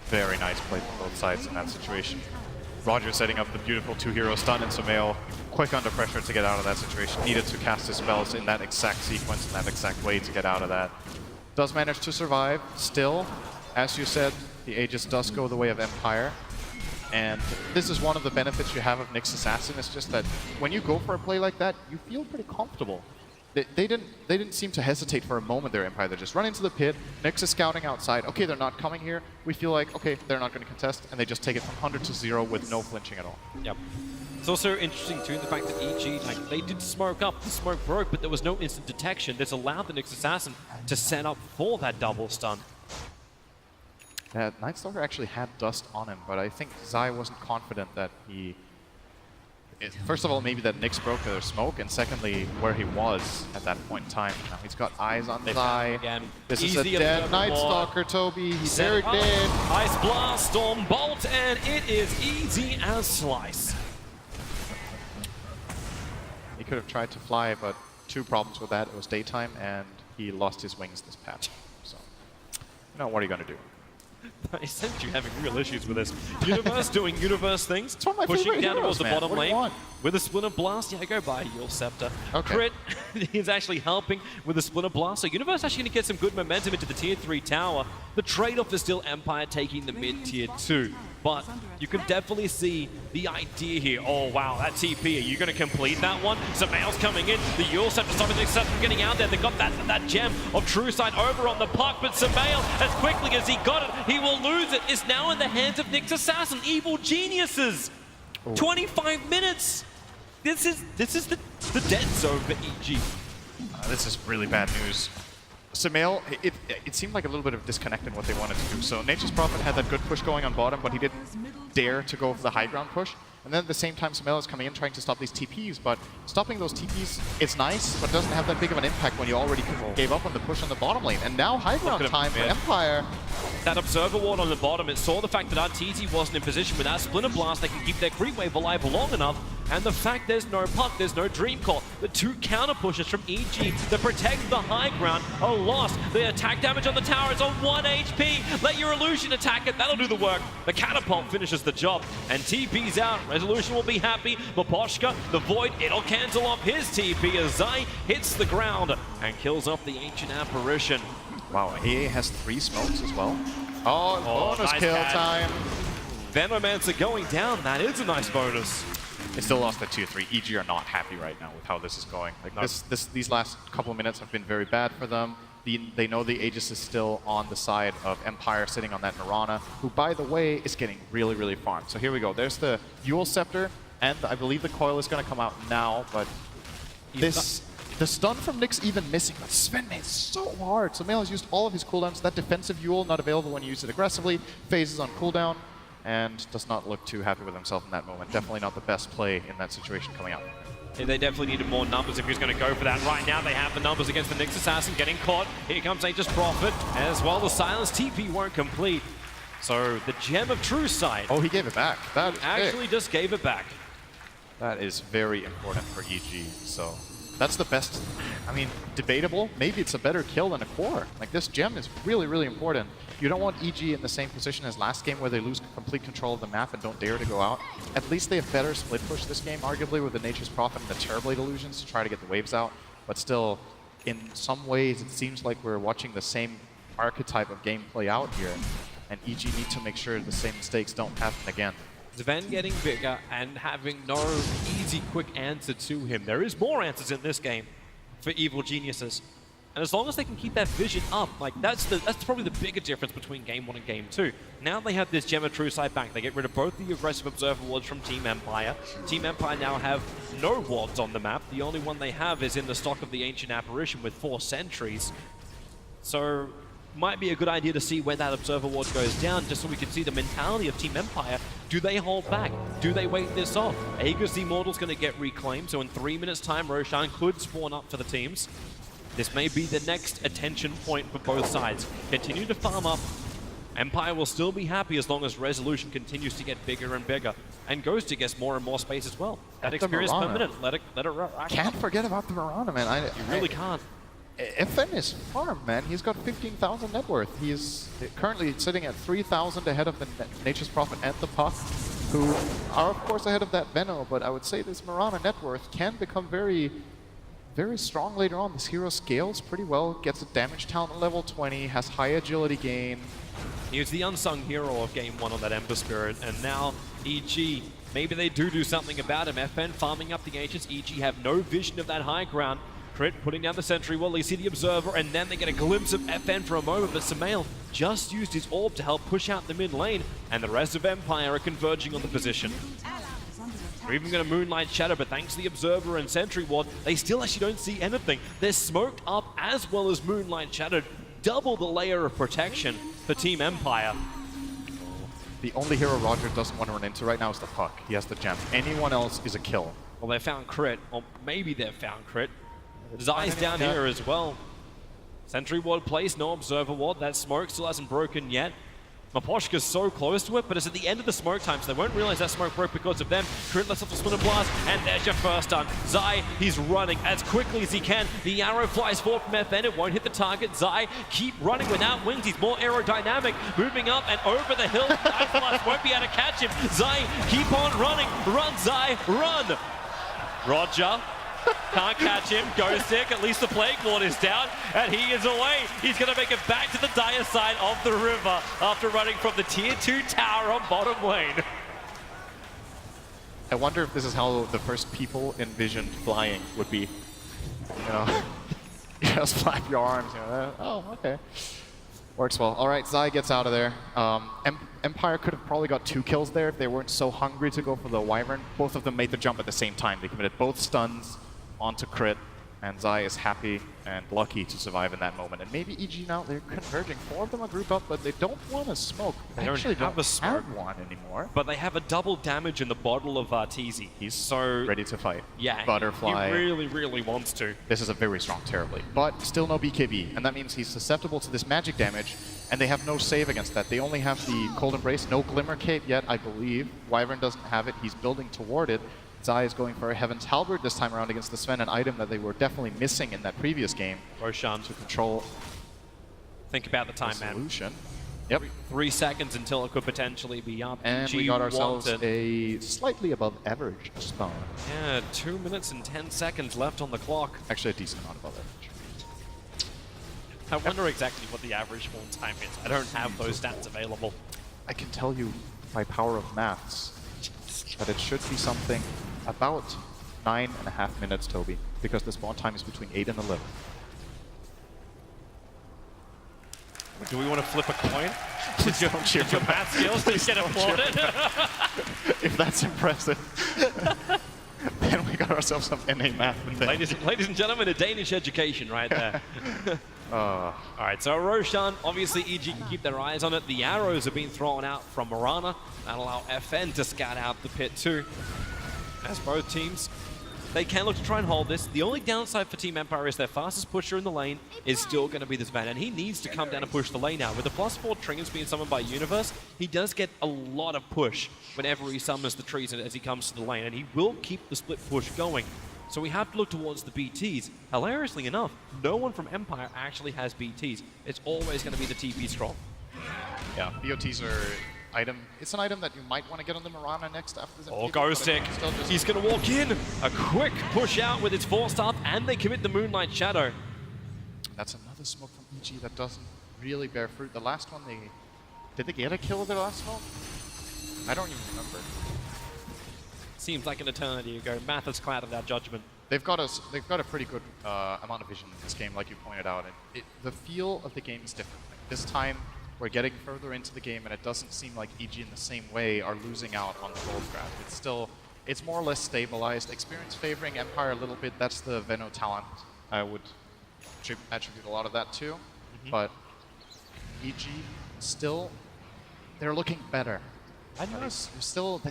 Very nice play from both sides in that situation. Roger setting up the beautiful two-hero stun, and Samael quick under pressure to get out of that situation. Needed to cast his spells in that exact sequence, in that exact way to get out of that. Does manage to survive. Still, as you said, the Aegis does go the way of Empire. And this is one of the benefits you have of Nyx Assassin. It's just that when you go for a play like that, you feel pretty comfortable. They didn't seem to hesitate for a moment there, Empire. They just run into the pit. Nyx is scouting outside. Okay, they're not coming here. We feel like, okay, they're not going to contest, and they just take it from 100 to 0 with no flinching at all. Yep. It's also interesting too, the fact that EG, like, they did smoke up, the smoke broke, but there was no instant detection. This allowed the Nyx Assassin to set up for that double stun. Night Stalker actually had dust on him, but I think Zai wasn't confident that he... First of all, maybe that Nyx broke their smoke, and secondly, where he was at that point in time. Now he's got eyes on Zai. Again. This is a dead Night Stalker, Toby. He's very dead. Ice Blast, Storm Bolt, and it is easy as slice. He could have tried to fly, but two problems with that. It was daytime, and he lost his wings this patch. So, you know, what are you going to do? I sense you having real issues with this. Universe doing Universe things, it's one of my pushing favorite down heroes, towards the man. bottom What do you lane want? with a Splinter Blast. Yeah, go by Yule Scepter. Okay. Crit is actually helping with a Splinter Blast. So Universe actually going to get some good momentum into the tier 3 tower. The trade-off is still Empire taking the mid tier 2. But you can definitely see the idea here. Oh, wow, that TP, are you going to complete that one? Samael's coming in. The Yule Scepter stopping the Nyx from getting out there. They got that gem of True Sight over on the puck, but Samael, as quickly as he got it, he will lose it. It's now in the hands of Nyx Assassin. Evil Geniuses. Ooh. 25 minutes. This is the dead zone for EG. This is really bad news. Samael, it seemed like a little bit of disconnect in what they wanted to do. So Nature's Prophet had that good push going on bottom, but he didn't dare to go for the high ground push. And then at the same time, Samael is coming in trying to stop these TPs, but stopping those TPs is nice, but doesn't have that big of an impact when you already gave up on the push on the bottom lane. And now high ground time for Empire. That Observer Ward on the bottom, it saw the fact that Arteezy wasn't in position with that Splinter Blast. They can keep their creep wave alive long enough. And the fact there's no puck, there's no Dream Core. The two counter pushes from EG that protect the high ground are lost. The attack damage on the tower is on 1 HP. Let your Illusion attack it, that'll do the work. The Catapult finishes the job. And TP's out, Resolution will be happy. Maposhka, the Void, it'll cancel off his TP as Zai hits the ground and kills off the Ancient Apparition. Wow, AA has 3 smokes as well. Oh, bonus nice kill pad. time. Venomancer going down, that is a nice bonus. They still lost at tier 3. EG are not happy right now with how this is going. Like these last couple of minutes have been very bad for them. They know the Aegis is still on the side of Empire sitting on that Mirana, who, by the way, is getting really, really farmed. So here we go. There's the Yule Scepter, and I believe the coil is going to come out now, but the stun from Nyx even missing, but Sven made so hard. So Samael has used all of his cooldowns. That defensive Yule not available when you use it aggressively, phases on cooldown. and does not look too happy with himself in that moment. Definitely not the best play in that situation coming out. Yeah, they definitely needed more numbers if he was going to go for that. Right now they have the numbers against the Nyx Assassin getting caught. Here comes Nature's Prophet, as well the Silence TP won't complete. So the Gem of True Sight. Oh, he gave it back. That is Actually big. just gave it back. That is very important for EG, so that's the best. I mean, debatable. Maybe it's a better kill than a core. Like, this gem is really, really important. You don't want EG in the same position as last game where they lose complete control of the map and don't dare to go out. At least they have better split push this game, arguably, with the Nature's Prophet and the Terrorblade illusions to try to get the waves out. But still, in some ways, it seems like we're watching the same archetype of game play out here. And EG need to make sure the same mistakes don't happen again. Zven getting bigger and having no easy, quick answer to him. There is more answers in this game for Evil Geniuses. And as long as they can keep that vision up, like that's probably the bigger difference between Game 1 and Game 2. Now they have this Gem of True Sight back. They get rid of both the aggressive Observer wards from Team Empire. Team Empire now have no wards on the map. The only one they have is in the stock of the Ancient Apparition with 4 sentries. So might be a good idea to see where that Observer ward goes down, just so we can see the mentality of Team Empire. Do they hold back? Do they wait this off? Aegis the Immortal's going to get reclaimed, so in 3 minutes' time, Roshan could spawn up for the teams. This may be the next attention point for both sides. Continue to farm up. Empire will still be happy as long as Resolution continues to get bigger and bigger, and Ghost gets more and more space as well. That experience per minute, let it rack Can't up. forget about the Mirana, man. You really can't. FN is farm, man. He's got 15,000 net worth. He is currently sitting at 3,000 ahead of the Nature's Prophet and the Puck, who are, of course, ahead of that Venno, but I would say this Mirana net worth can become very, very strong later on. This hero scales pretty well, gets a damage talent at level 20, has high agility gain. He was the unsung hero of Game 1 on that Ember Spirit, and now EG, maybe they do something about him. FN farming up the Ancients, EG have no vision of that high ground. Crit putting down the sentry wall, they see the Observer, and then they get a glimpse of FN for a moment, but Sumail just used his orb to help push out the mid lane, and the rest of Empire are converging on the position. They're even going to Moonlight Shadow, but thanks to the Observer and sentry ward, they still actually don't see anything. They're smoked up as well as Moonlight Shadow, double the layer of protection for Team Empire. The only hero Roger doesn't want to run into right now is the Puck. He has the gem. Anyone else is a kill. Well, they found Crit, or maybe they've found Crit. Zai's down here as well. Sentry ward placed, no Observer ward. That smoke still hasn't broken yet. Maposhka's so close to it, but it's at the end of the smoke time, so they won't realize that smoke broke because of them. Crit lets off the Spin and Blast, and there's your first stun. Zai, he's running as quickly as he can. The arrow flies forward from FN, it won't hit the target. Zai, keep running without wings, he's more aerodynamic, moving up and over the hill. Ice Blast won't be able to catch him. Zai, keep on running. Run, Zai, run! Roger. Can't catch him. Ghostic, at least the Plague Ward is down, and he is away. He's going to make it back to the dire side of the river after running from the Tier 2 tower on bottom lane. I wonder if this is how the first people envisioned flying would be. You know, you just flap your arms, you know, oh, okay. Works well. All right, Zai gets out of there. Empire could have probably got 2 kills there if they weren't so hungry to go for the Wyvern. Both of them made the jump at the same time. They committed both stuns onto Crit, and Zai is happy and lucky to survive in that moment. And maybe EG now, they're converging. 4 of them are grouped up, but they don't want to smoke. They actually don't have one anymore. But they have a double damage in the bottle of Arteezy. He's so ready to fight. Yeah, Butterfly. he really, really wants to. This is a very strong Terrorblade, but still no BKB, and that means he's susceptible to this magic damage, and they have no save against that. They only have the Cold Embrace, no Glimmer Cape yet, I believe. Wyvern doesn't have it, he's building toward it. Zai is going for a Heaven's Halberd this time around against the Sven, an item that they were definitely missing in that previous game. Roshan to control. Think about the time, man. Solution. Yep. 3 seconds until it could potentially be up. And we got ourselves a slightly above average stun. Yeah, 2 minutes and 10 seconds left on the clock. Actually, a decent amount above average. I wonder exactly what the average spawn time is. I don't have those stats available. I can tell you by power of maths that it should be something about 9.5 minutes, Toby, because the spawn time is between 8 and 11. Do we want to flip a coin? Did your math skills just get applauded? If that's impressive, then we got ourselves some NA math. Ladies and gentlemen, a Danish education right there. All right, so Roshan, obviously EG can keep their eyes on it. The arrows have been thrown out from Mirana. That'll allow FN to scout out the pit too. As both teams, they can look to try and hold this. The only downside for Team Empire is their fastest pusher in the lane is still going to be this man, and he needs to come down and push the lane now. With the +4 triggers being summoned by Universe, he does get a lot of push whenever he summons the trees as he comes to the lane, and he will keep the split push going. So we have to look towards the BTs. Hilariously enough, no one from Empire actually has BTs. It's always going to be the TP scroll. Yeah, BOTs are item. It's an item that you might want to get on the Mirana next after this. Oh, Ghostic. He's going to walk in. A quick push out with his 4-star, and they commit the Moonlight Shadow. That's another smoke from EG that doesn't really bear fruit. The last one, did they get a kill with their last smoke? I don't even remember. Seems like an eternity ago. Math has clouded our judgment. They've got a pretty good amount of vision in this game, like you pointed out. And the feel of the game is different. Like this time, we're getting further into the game, and it doesn't seem like EG in the same way are losing out on the gold grab. It's more or less stabilized. Experience favoring Empire a little bit. That's the Veno talent. I would attribute a lot of that to. But EG still, they're looking better. I know. There's still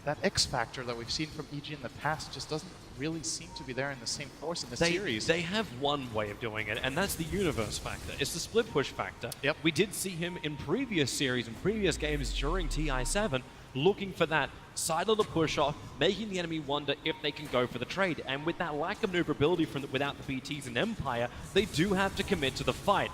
that X factor that we've seen from EG in the past just doesn't really seem to be there in the same force in the series. They have one way of doing it, and that's the Universe factor. It's the split push factor. Yep. We did see him in previous series and previous games during TI7 looking for that side of the push off, making the enemy wonder if they can go for the trade. And with that lack of maneuverability without the BTs in Empire, they do have to commit to the fight.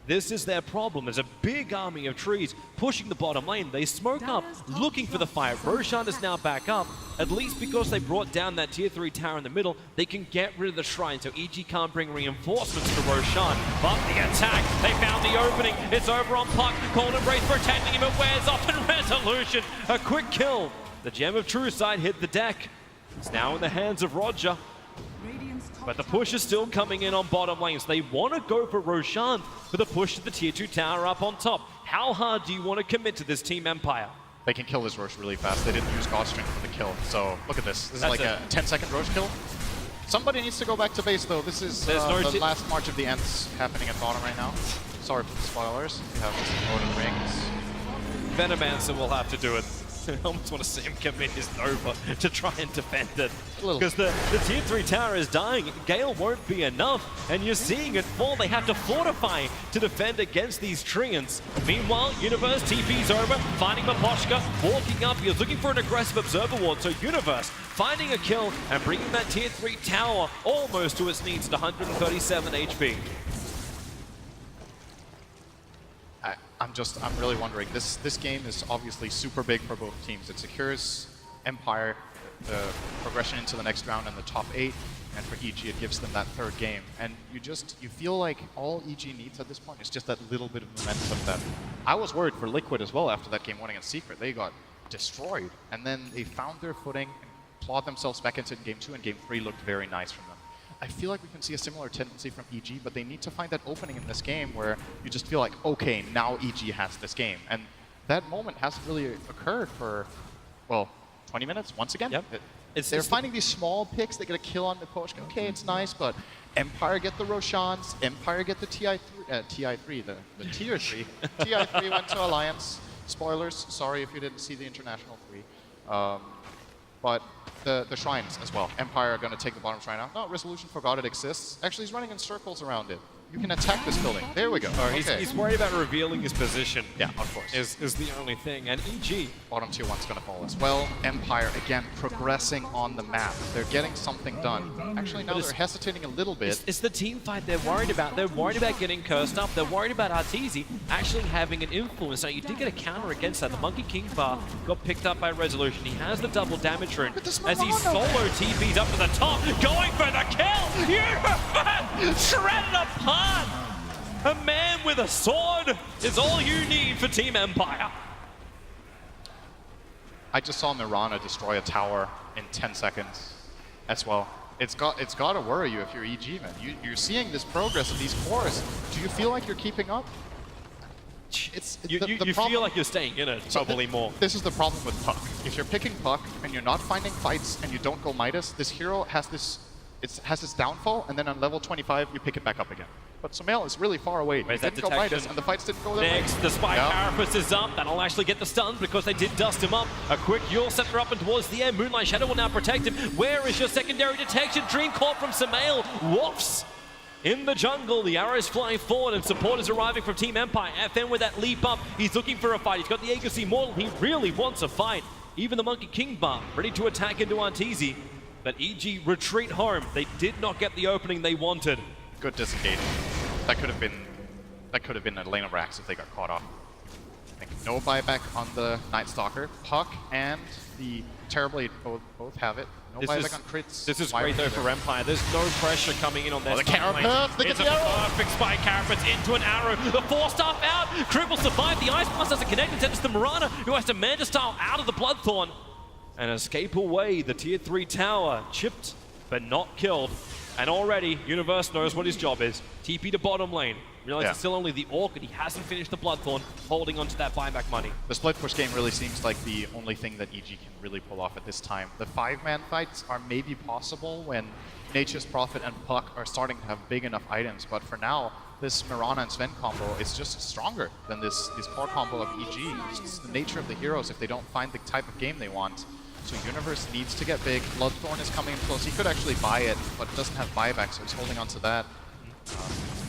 This is their problem. There's a big army of trees pushing the bottom lane. They smoke up, looking for the fight. Roshan is now back up. At least because they brought down that tier 3 tower in the middle, they can get rid of the shrine, so EG can't bring reinforcements to Roshan. But the attack, they found the opening. It's over on Puck. Cold Embrace protecting him. It wears off in Resolution. A quick kill. The Gem of True Sight hit the deck. It's now in the hands of Roger. But the push is still coming in on bottom lanes. They want to go for Roshan for the push to the tier 2 tower up on top. How hard do you want to commit to this Team Empire? They can kill this Roche really fast. They didn't use Godstring for the kill. So look at this. This is like a 10-second Roche kill. Somebody needs to go back to base though. This is the last March of the Ents happening at bottom right now. Sorry for the spoilers. We have Lord of the Rings. Venomancer will have to do it. I almost want to see him commit his Nova to try and defend it. Because the tier 3 tower is dying. Gale won't be enough, and you're seeing it fall. They have to fortify to defend against these Treants. Meanwhile, Universe TP's over, finding Maposhka, walking up. He was looking for an aggressive Observer Ward, so Universe finding a kill and bringing that tier 3 tower almost to its needs at 137 HP. I'm really wondering. This game is obviously super big for both teams. It secures Empire the progression into the next round in the top 8, and for EG it gives them that third game. And you feel like all EG needs at this point is just that little bit of momentum. That I was worried for Liquid as well after that game 1 against Secret. They got destroyed, and then they found their footing and clawed themselves back into game 2, and game 3 looked very nice from them. I feel like we can see a similar tendency from EG, but they need to find that opening in this game where you just feel like, okay, now EG has this game. And that moment hasn't really occurred for, well, 20 minutes once again. Yep. They're finding these small picks. They get a kill on the Poshka. Okay, it's nice, but Empire get the Roshans. Empire get the TI3, the tier 3. TI3 went to Alliance. Spoilers, sorry if you didn't see the International 3. But the shrines as well. Empire are going to take the bottom shrine out. No, Resolution forgot it exists. Actually, he's running in circles around it. You can attack this building. There we go. Oh, he's worried about revealing his position. Yeah, of course. Is the only thing. And EG. Bottom tier 1's going to fall as well. Empire, again, progressing on the map. They're getting something done. Actually, now they're hesitating a little bit. It's the team fight they're worried about. They're worried about getting cursed up. They're worried about Arteezy actually having an influence. Now, you did get a counter against that. The Monkey King bar got picked up by Resolution. He has the double damage rune as he solo TPs up to the top, going for the kill. Shredded apart. A man with a sword is all you need for Team Empire. I just saw Mirana destroy a tower in 10 seconds as well. It's got to worry you if you're EG, man. You're seeing this progress of these cores. Do you feel like you're keeping up? You feel like you're staying in it, probably more. This is the problem with Puck. If you're picking Puck and you're not finding fights and you don't go Midas, this hero has this downfall, and then on level 25 you pick it back up again. but Sumail is really far away. Where's He that didn't go Midas, detection? and the fights didn't go their way. Next, the Spike Yeah. Carapace is up. That'll actually get the stun because they did dust him up. A quick Yule Scepter up and towards the end. Moonlight Shadow will now protect him. Where is your secondary detection? Dream caught from Sumail. Woofs! In the jungle, the arrows flying forward and support is arriving from Team Empire. FN with that leap up. He's looking for a fight. He's got the Aegis Immortal. He really wants a fight. Even the Monkey King bar ready to attack into Arteezy. But EG retreat home. They did not get the opening they wanted. Good disengage. That could have been a lane of racks if they got caught off. I think no buyback on the Night Stalker. Puck and the Terrorblade both have it. No buyback on crits. This is Wyvern great though there. for Empire. There's no pressure coming in on their the start lane. Carapace, they It's get a the arrow. perfect Spike Carapace into an arrow. The 4-staff out. Crib will survive. The Ice Blast doesn't connect. Instead it's the Mirana who has to Manta Style out of the Bloodthorn and escape away. The tier 3 tower chipped but not killed. And already Universe knows what his job is. TP to bottom lane. Realize it's still only the Orchid. He hasn't finished the Bloodthorn, holding onto that buyback money. The split push game really seems like the only thing that EG can really pull off at this time. The 5-man fights are maybe possible when Nature's Prophet and Puck are starting to have big enough items, but for now, this Mirana and Sven combo is just stronger than this core combo of EG. It's just the nature of the heroes if they don't find the type of game they want. So Universe needs to get big. Bloodthorn is coming in close. He could actually buy it, but doesn't have buyback, so he's holding on to that.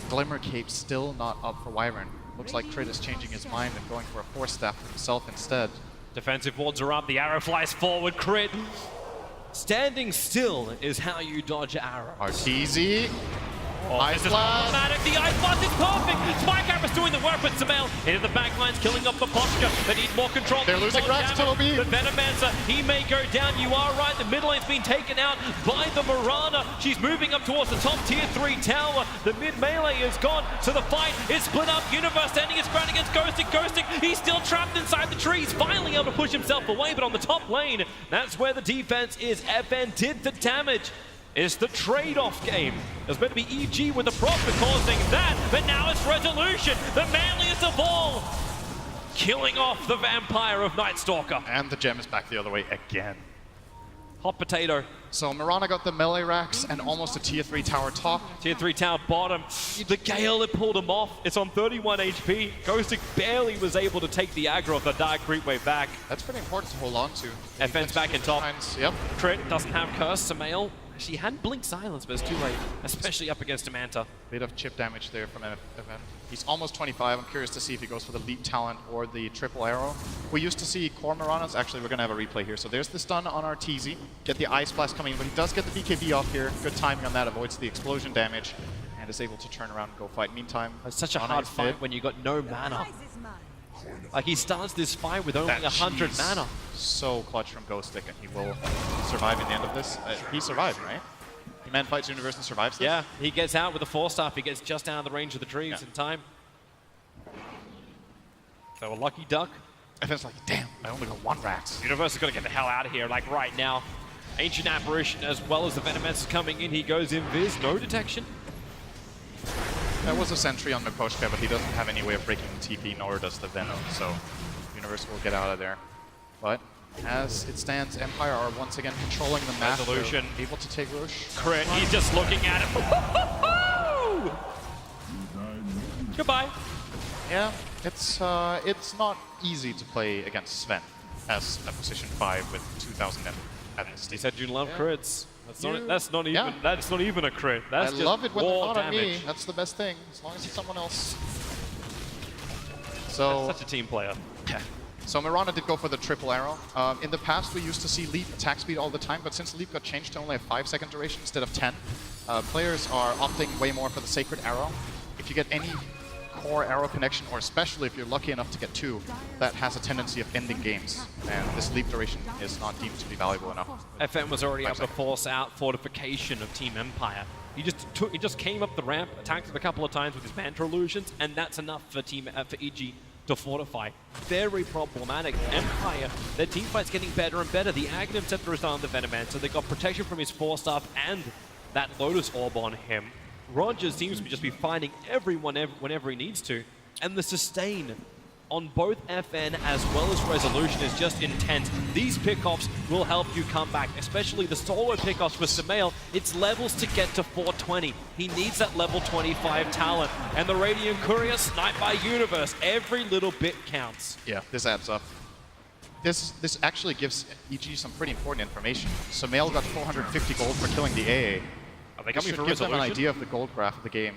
Glimmer Cape still not up for Wyvern. Looks like Crit is changing his mind and going for a 4-staff for himself instead. Defensive wards are up. The arrow flies forward. Crit. Standing still is how you dodge arrows. Arteezy. This is problematic. The Ice Blast is perfect. Spike Carapace doing the work with Sumail. Into the backlines, killing off the Posture. They need more control. They're losing racks, Toby. The Venomancer, he may go down. You are right. The mid lane's been taken out by the Mirana. She's moving up towards the top tier 3 tower. The mid melee is gone. So the fight is split up. Universe standing his ground against Ghosting. Ghosting, he's still trapped inside the trees. Finally able to push himself away, but on the top lane, that's where the defense is. FN did the damage. It's the trade-off game. There's meant to be EG with the Prophet causing that, but now it's Resolution, the manliest of all, killing off the Vampire of Night Stalker. And the gem is back the other way again. Hot potato. So Mirana got the melee racks and almost a tier 3 tower top. Tier 3 tower bottom. The Gale had pulled him off. It's on 31 HP. Ghosting barely was able to take the aggro of the Dark Creep way back. That's pretty important to hold on to. FN's back in top. Yep. Crit doesn't have Curse. Sumail. She had Blink Silence, but it's too late, especially up against a Manta. Bit of chip damage there from FN. He's almost 25. I'm curious to see if he goes for the Leap Talent or the Triple Arrow. We used to see core Miranas. Actually, we're going to have a replay here. So there's the stun on Arteezy. Get the Ice Blast coming in, but he does get the BKB off here. Good timing on that. Avoids the explosion damage and is able to turn around and go fight. Meantime, It's such a Mirana hard is fight dead. when you got no mana. Like, he starts this fight with only 100 Jeez. mana. So clutch from Ghostic, and he will survive in the end of this. He survived, right? He man fights Universe and survives this? Yeah, he gets out with a 4-staff. He gets just out of the range of the trees in time. So a lucky duck. FN's like, damn, I only got 1 Rax. Universe is going to get the hell out of here, like right now. Ancient Apparition as well as the Venomancer coming in. He goes invis, no detection. That was a sentry on Mikoshka, but he doesn't have any way of breaking the TP, nor does the Venom, so Universe will get out of there. But as it stands, Empire are once again controlling the map. Resolution. They're able to take Rosh. Crit, he's just looking at it. Goodbye. Yeah, it's not easy to play against Sven as a position 5 with 2,000 ethnicity. He said you love crits. That's not Yeah. even a crit. That's I just love it when they're raw not on me. damage. That's the best thing, as long as it's someone else. So, Such a team player. So Mirana did go for the triple arrow. In the past, we used to see Leap attack speed all the time, but since Leap got changed to only a 5-second duration instead of 10, players are opting way more for the Sacred Arrow. If you get any core arrow connection, or especially if you're lucky enough to get 2, that has a tendency of ending games, and this Leap duration is not deemed to be valuable enough. FN was already able to force out fortification of Team Empire. He just came up the ramp, attacked it a couple of times with his Manta illusions, and that's enough for EG to fortify. Very problematic. Empire, their team fight's getting better and better. The Aghanim Scepter is on the Venomancer. They got protection from his 4-staff and that Lotus Orb on him. Rogers seems to just be finding everyone whenever he needs to. And the sustain on both FN as well as Resolution is just intense. These pickoffs will help you come back, especially the solo pickoffs for Sumail. It's levels to get to 420. He needs that level 25 talent. And the Radiant Courier sniped by Universe. Every little bit counts. Yeah, this adds up. This actually gives EG some pretty important information. Sumail got 450 gold for killing the AA. Are they This coming should for give them an Resolution? idea of the gold graph of the game.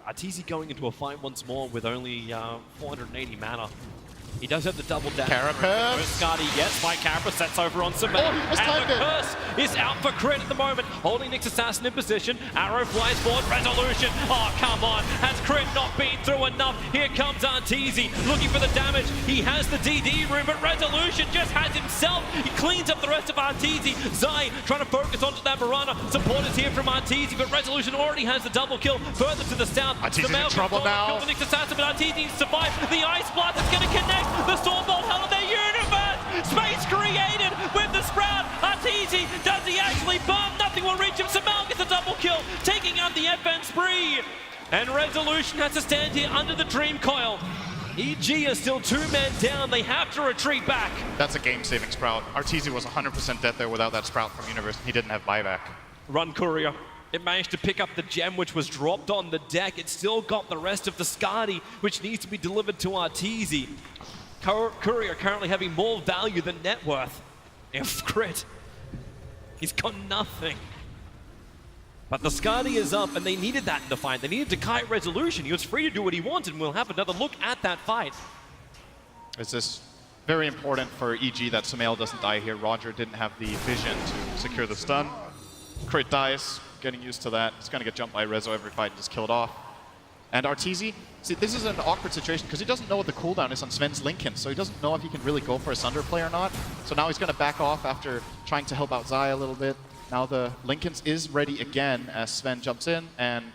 Arteezy going into a fight once more with only 480 mana. He does have the double dash. Carapace. Scotty, yes, by Carapace, that's over on Sumail. Oh, he and mistimed the it. curse is out for crit at the moment, holding Nyx Assassin in position. Arrow flies forward, Resolution. Oh, come on. Has crit not been through enough? Here comes Arteezy looking for the damage. He has the DD room, but Resolution just has himself. He cleans up the rest of Arteezy. Zai trying to focus onto that Mirana. Support is here from Arteezy, but Resolution already has the double kill further to the south. Arteezy's in Sumail trouble can now. kill the Nyx Assassin, but Arteezy survived. The Ice Blast is going to connect. The Stormbolt hell of their universe. Space created with the Sprout. Arteezy, does he actually burn? Nothing will reach him. Sumail gets a double kill, taking out the FN spree. And Resolution has to stand here under the Dream Coil. EG is still 2 men down. They have to retreat back. That's a game-saving Sprout. Arteezy was 100% dead there without that Sprout from Universe. He didn't have buyback. Run Courier. It managed to pick up the gem which was dropped on the deck. It still got the rest of the Skadi, which needs to be delivered to Arteezy. Courier currently having more value than net worth. If crit, he's got nothing. But the Skadi is up, and they needed that in the fight. They needed to kite Resolution. He was free to do what he wanted, and we'll have another look at that fight. Is this very important for EG that Sumail doesn't die here? Roger didn't have the vision to secure the stun. Crit dies, getting used to that. He's gonna get jumped by Rezo every fight and just killed off. And Arteezy, see, this is an awkward situation because he doesn't know what the cooldown is on Sven's Lincoln, so he doesn't know if he can really go for a Sunder play or not. So now he's gonna back off after trying to help out Zai a little bit. Now the Lincoln's is ready again as Sven jumps in, and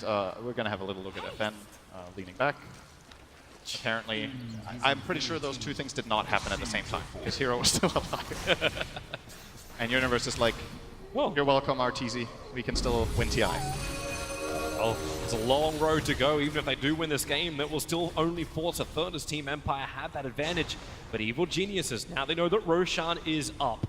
we're gonna have a little look at FN leaning back. Apparently, I'm pretty sure those two things did not happen at the same time, because Hero was still alive. And Universe is like, Well, you're welcome, Arteezy. We can still win TI. well, it's a long road to go. Even if they do win this game, that will still only force a third as Team Empire have that advantage. But Evil Geniuses, now they know that Roshan is up.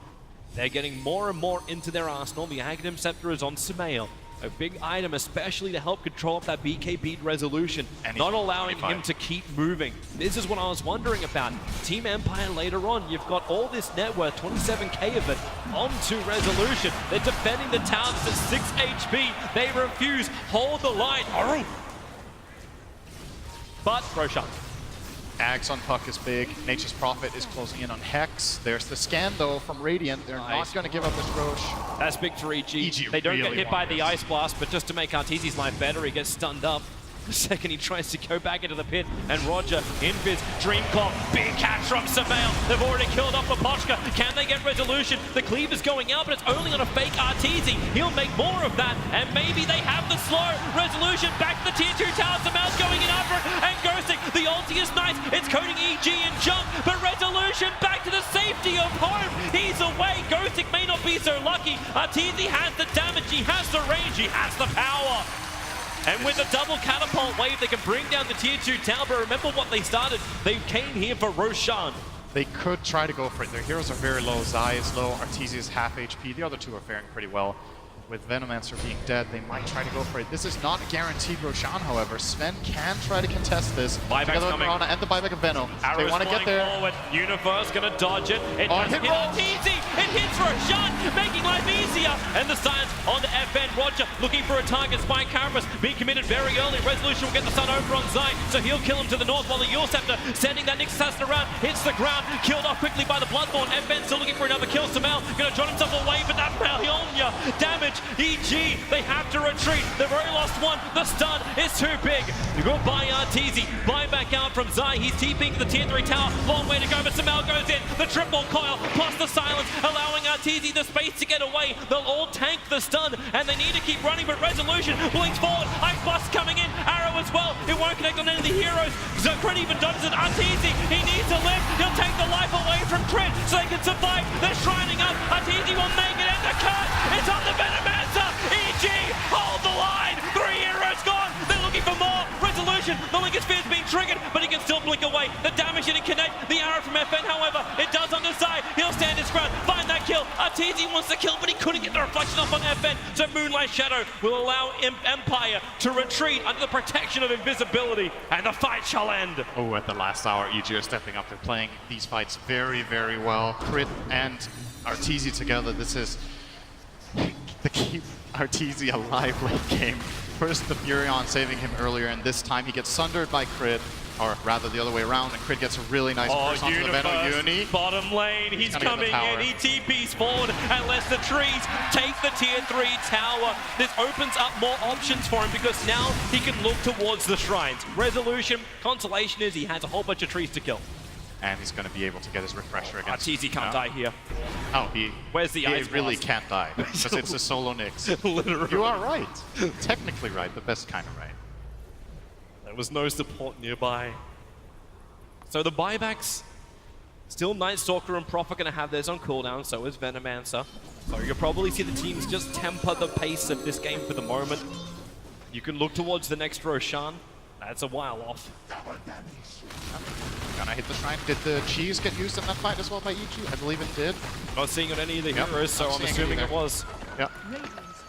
They're getting more and more into their arsenal. The Aghanim Scepter is on Sumail. A big item, especially to help control up that BKB Resolution, And not he's allowing 25. him to keep moving. This is what I was wondering about. Team Empire later on, you've got all this net worth, 27k of it, onto Resolution. They're defending the towers at 6 HP. They refuse. Hold the line. Oh. But Roshan. Ags on Puck is big. Nature's Prophet is closing in on Hex. There's the scan, though, from Radiant. They're not going to give up this Roche. That's big for EG. EG They don't get really hit by want the this. Ice Blast, but just to make Arteezy's life better, he gets stunned up. The second he tries to go back into the pit, and Roger, Invis, Dream Claw, big catch from Sumail. They've already killed off Popochka. Can they get Resolution? The cleave is going out, but it's only on a fake Arteezy. He'll make more of that, and maybe they have the slow. Resolution back to the tier 2 tower. Sumail's going in after it, and Ghosting. The ulti is nice. It's coding EG and jump, but Resolution back to the safety of home. He's away. Ghosting may not be so lucky. Arteezy has the damage. He has the range. He has the power. And with a double catapult wave, they can bring down the tier 2 tower. But remember what they started. They came here for Roshan. They could try to go for it. Their heroes are very low. Zai is low. Arteezy is half HP. The other two are faring pretty well. With Venomancer being dead, they might try to go for it. This is not a guaranteed Roshan, however. Sven can try to contest this. Buyback's together with coming. Mirana and the buyback of Veno. They Arrows want to get flying there. forward. Universe gonna dodge it. It Oh, does hit hit roll. Arteezy. It hits Roshan, making life easier. And the science on the FN. Roger looking for a target. Spy Carapace being committed very early. Resolution will get the stun over on Zai, so he'll kill him to the north while the Yule Scepter sending that Nyx Assassin around. Hits the ground. Killed off quickly by the Bloodborne. FN still looking for another kill. Sumail gonna draw himself away, but that Malionia damage. EG, they have to retreat. They've already lost one. The stun is too big. Goodbye Arteezy. Buyback out from Zai. He's TPing to the tier 3 tower. Long way to go, but Sumail goes in. The triple coil plus the silence, allowing Arteezy the space to get away. They'll all tank the stun, and they need to keep running, but Resolution blinks forward. Ice Blast coming in. Arrow as well. It won't connect on any of the heroes. So Crit even dodges it. Arteezy, he needs to live. He'll take the life away from Crit so they can survive. They're shrining up. Arteezy will make it, and the cut. It's on the Venomancer. EG, hold the line. 3 heroes gone. They're looking for more. Resolution, the Lincoln Sphere's being triggered, but he can still blink away. away. The damage didn't connect. The arrow from FN, however, it does on the side. He'll stand his ground, find that kill. Arteezy wants the kill, but he couldn't get the reflection off on FN. So Moonlight Shadow will allow Empire to retreat under the protection of invisibility, and the fight shall end. Oh, at the last hour, EG are stepping up. They're playing these fights very, very well. Crit and Arteezy together. This is the keep Arteezy alive late game. First, the Furion saving him earlier, and this time he gets sundered by Crit, or rather the other way around, and Crit gets a really nice burst onto the Venom Uni. Bottom lane, he's coming in, he TP's forward and lets the trees take the tier 3 tower. This opens up more options for him because now he can look towards the shrines. Resolution, consolation is he has a whole bunch of trees to kill. And he's going to be able to get his refresher against Arteezy can't die here. Oh, Where's the ice really blast? can't die because it's a solo Nyx. Literally. You are right. Technically right, the best kind of right. There was no support nearby. So the buybacks, still Night Stalker and Prof are going to have theirs on cooldown, so is Venomancer. So you'll probably see the teams just temper the pace of this game for the moment. You can look towards the next Roshan. That's a while off. Gonna hit the shrine. Did the cheese get used in that fight as well by EG? I believe it did. Not seeing on any of the heroes, so I'm assuming it was. Yeah.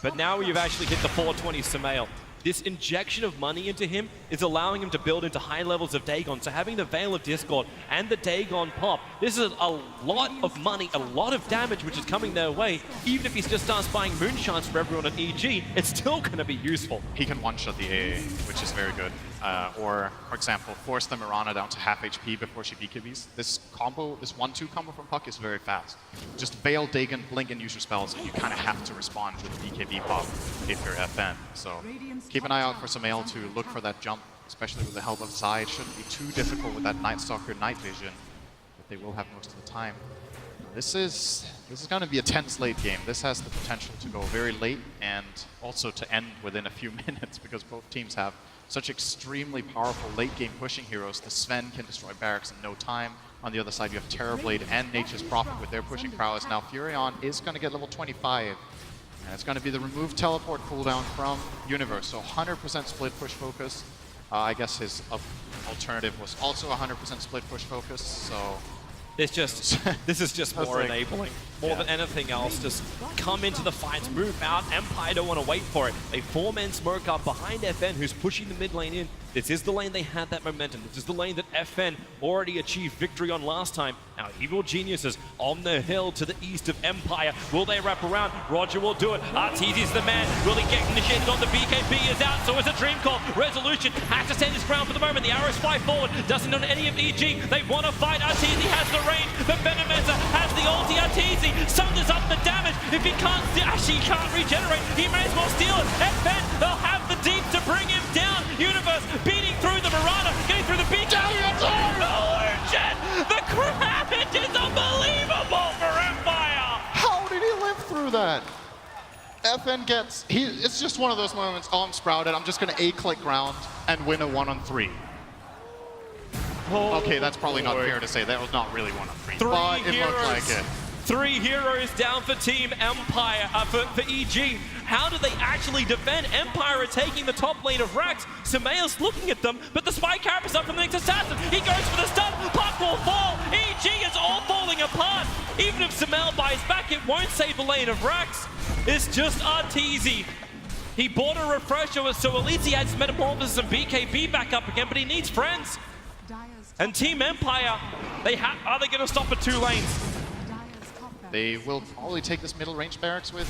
But now you've actually hit the 420 Sumail. This injection of money into him is allowing him to build into high levels of Dagon. So having the Veil of Discord and the Dagon pop, this is a lot of money, a lot of damage which is coming their way. Even if he just starts buying Moonshines for everyone at EG, it's still going to be useful. He can one-shot the AA, which is very good. Or, for example, force the Mirana down to half HP before she BKBs. This combo, this 1-2 combo from Puck is very fast. Just Veil, Dagon, blink, and use your spells, and you kind of have to respond with BKB pop if you're FN. So keep an eye out for Sumail to look for that jump, especially with the help of Zai. It shouldn't be too difficult with that Night Stalker Night Vision, but they will have most of the time. This is going to be a tense late game. This has the potential to go very late and also to end within a few minutes because both teams have such extremely powerful late game pushing heroes. The Sven can destroy barracks in no time. On the other side, you have Terrorblade and Nature's Prophet with their pushing prowess. Now Furion is going to get level 25. And it's going to be the removed teleport cooldown from Universe. So 100% split push focus. I guess his alternative was also 100% split push focus. So this is just more enabling. More than anything else, just come into the fights, move out. Empire don't want to wait for it. They 4-man smoke up behind FN, who's pushing the mid lane in. This is the lane they had that momentum. This is the lane that FN already achieved victory on last time. Now, Evil Geniuses on the hill to the east of Empire. Will they wrap around? Roger will do it. Arteezy's the man. Will he get initiated on the BKB? Is out, so it's a dream call. Resolution has to stand his ground for the moment. The arrows fly forward. Doesn't on any of EG. They want to fight. Arteezy has the range. The Venomancer has the ulti. Arteezy sunders up the damage. If he can't, actually can't regenerate, he may as well steal it. FN, they'll have the deep to bring him down. Universe beating through the Mirana, getting through the BKB. The Cravage is unbelievable for Empire. how did he live through that? FN gets, it's just one of those moments, oh, I'm sprouted, I'm just going to A-click ground and win a 1-on-3. Okay, that's probably not fair to say. That was not really 1-on-3, but it looked like it. 3 heroes down for Team Empire, for EG. How do they actually defend? Empire are taking the top lane of Rax. Sumail's looking at them, but the spy carapace up from the next assassin. He goes for the stun. Puck will fall. EG is all falling apart. Even if Sumail buys back, it won't save the lane of Rax. It's just Arteezy. He bought a refresher, so at least he had his Metamorphosis and BKB back up again, but he needs friends. And Team Empire, are they going to stop at 2 lanes? They will probably take this middle range barracks with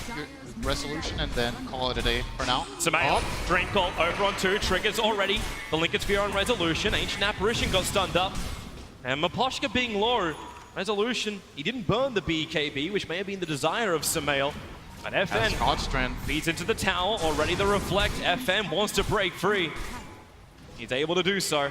Resolution and then call it a day for now. Sumail, Dream Call over on 2, triggers already. The Lincoln Sphere on Resolution, Ancient Apparition got stunned up. And Maposhka being low, Resolution, he didn't burn the BKB, which may have been the desire of Sumail. But FN feeds into the tower, already the Reflect. FN wants to break free. He's able to do so.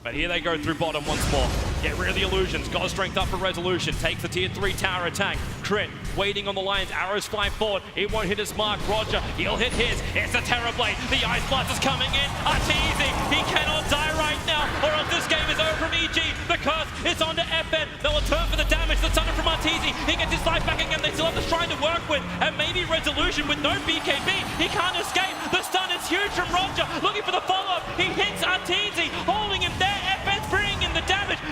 But here they go through bottom once more. Get rid of the illusions. God strength up for Resolution. Takes the tier 3 tower attack. Crit, waiting on the lines. Arrows fly forward. It won't hit his mark. Roger, he'll hit his. It's a Terrorblade. The Ice Blast is coming in. Arteezy, he cannot die right now, or else this game is over from EG. The curse is onto FN. They'll return for the damage that's under from Arteezy. He gets his life back again. They still have the Shrine to work with. And maybe Resolution with no BKB. He can't escape. The stun is huge from Roger. Looking for the follow-up. He hits Arteezy, holding him there. FN's bringing in the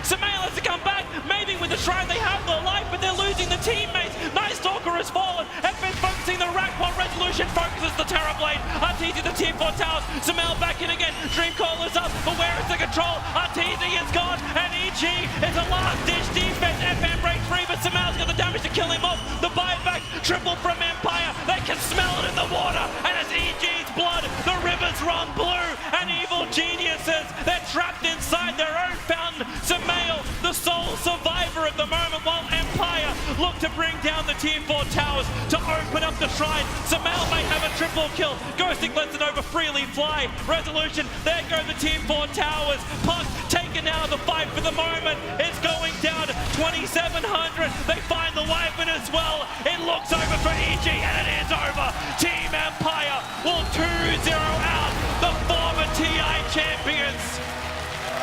Sumail has to come back. Maybe with the Shrine they have the life, but they're losing the teammates. Night Stalker has fallen. FN's focusing the rack while Resolution focuses the Terrorblade. Arteezy the Tier 4 towers. Sumail back in again. Dreamcall is up, but where is the control? Arteezy is gone, and EG is a last-ditch defense. FM breaks free, but Sumail's got the damage to kill him off. The buyback triple from Empire. They can smell it in the water, and it's EG's blood. The rivers run blue, and evil geniuses. They're trapped inside their own fountain. Sumail, the sole survivor at the moment, while Empire look to bring down the Tier 4 towers to open up the Shrine. Sumail may have a triple kill. Ghosting lets it over freely fly. Resolution, there go the Tier 4 towers. Puck taken out of the fight for the moment. It's going down to 2,700. They find the weapon as well. It looks over for EG, and it is over. Team Empire will 2-0 out the former TI champions,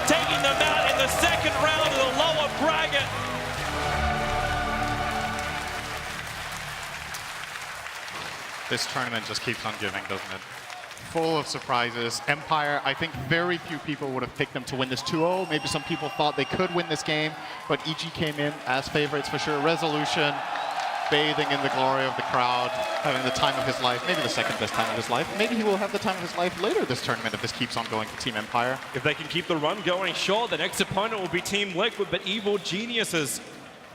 taking them out in the second round of the lower bracket. This tournament just keeps on giving, doesn't it? Full of surprises. Empire, I think very few people would have picked them to win this 2-0. Maybe some people thought they could win this game, but EG came in as favorites for sure. Resolution, bathing in the glory of the crowd, having the time of his life, maybe the second best time of his life. Maybe he will have the time of his life later this tournament if this keeps on going for Team Empire. If they can keep the run going, sure, the next opponent will be Team Liquid, but Evil Geniuses.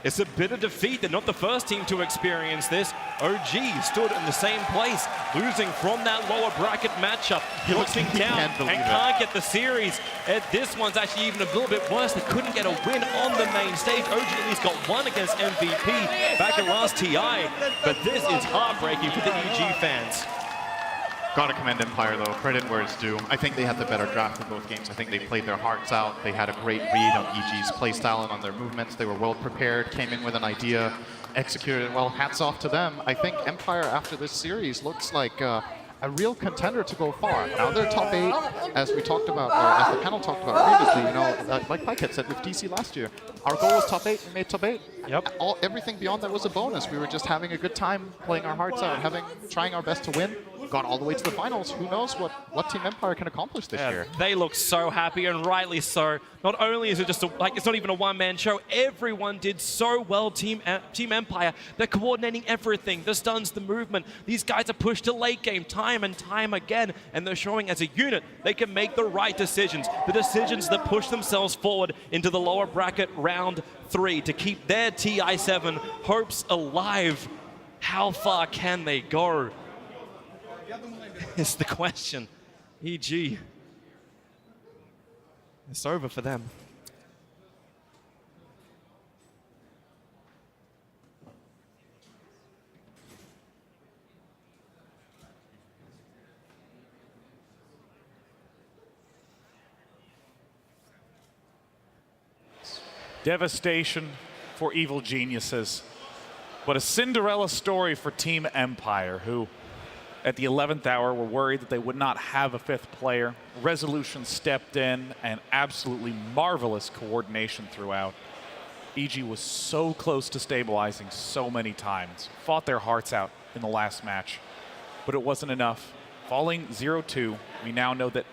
It's a bitter defeat. They're not the first team to experience this. OG stood in the same place, losing from that lower bracket matchup, looking down and can't get the series. And this one's actually even a little bit worse. They couldn't get a win on the main stage. OG at least got one against MVP back in last TI, but this is heartbreaking for the EG fans. Gotta commend Empire though, credit where it's due. I think they had the better draft in both games. I think they played their hearts out. They had a great read on EG's playstyle and on their movements. They were well prepared, came in with an idea, executed it well. Hats off to them. I think Empire after this series looks like a real contender to go far. Now they're top 8, as we talked about, or as the panel talked about previously, you know, like Mike had said with DC last year. Our goal was top 8, we made top 8. Yep. Everything beyond that was a bonus. We were just having a good time, playing our hearts out, trying our best to win. Got all the way to the finals. Who knows what Team Empire can accomplish this year. They look so happy, and rightly so. Not only is it just it's not even a one-man show. Everyone did so well. Team Empire, they're coordinating everything. The stuns, the movement. These guys are pushed to late game time and time again, and they're showing as a unit they can make the right decisions. The decisions that push themselves forward into the lower bracket round 3 to keep their TI7 hopes alive. How far can they go? Is the question. EG. It's over for them. Devastation for Evil Geniuses, but a Cinderella story for Team Empire, who at the 11th hour were worried that they would not have a 5th player. Resolution stepped in, and absolutely marvelous coordination throughout. EG was so close to stabilizing so many times, fought their hearts out in the last match, but it wasn't enough. Falling 0-2, we now know that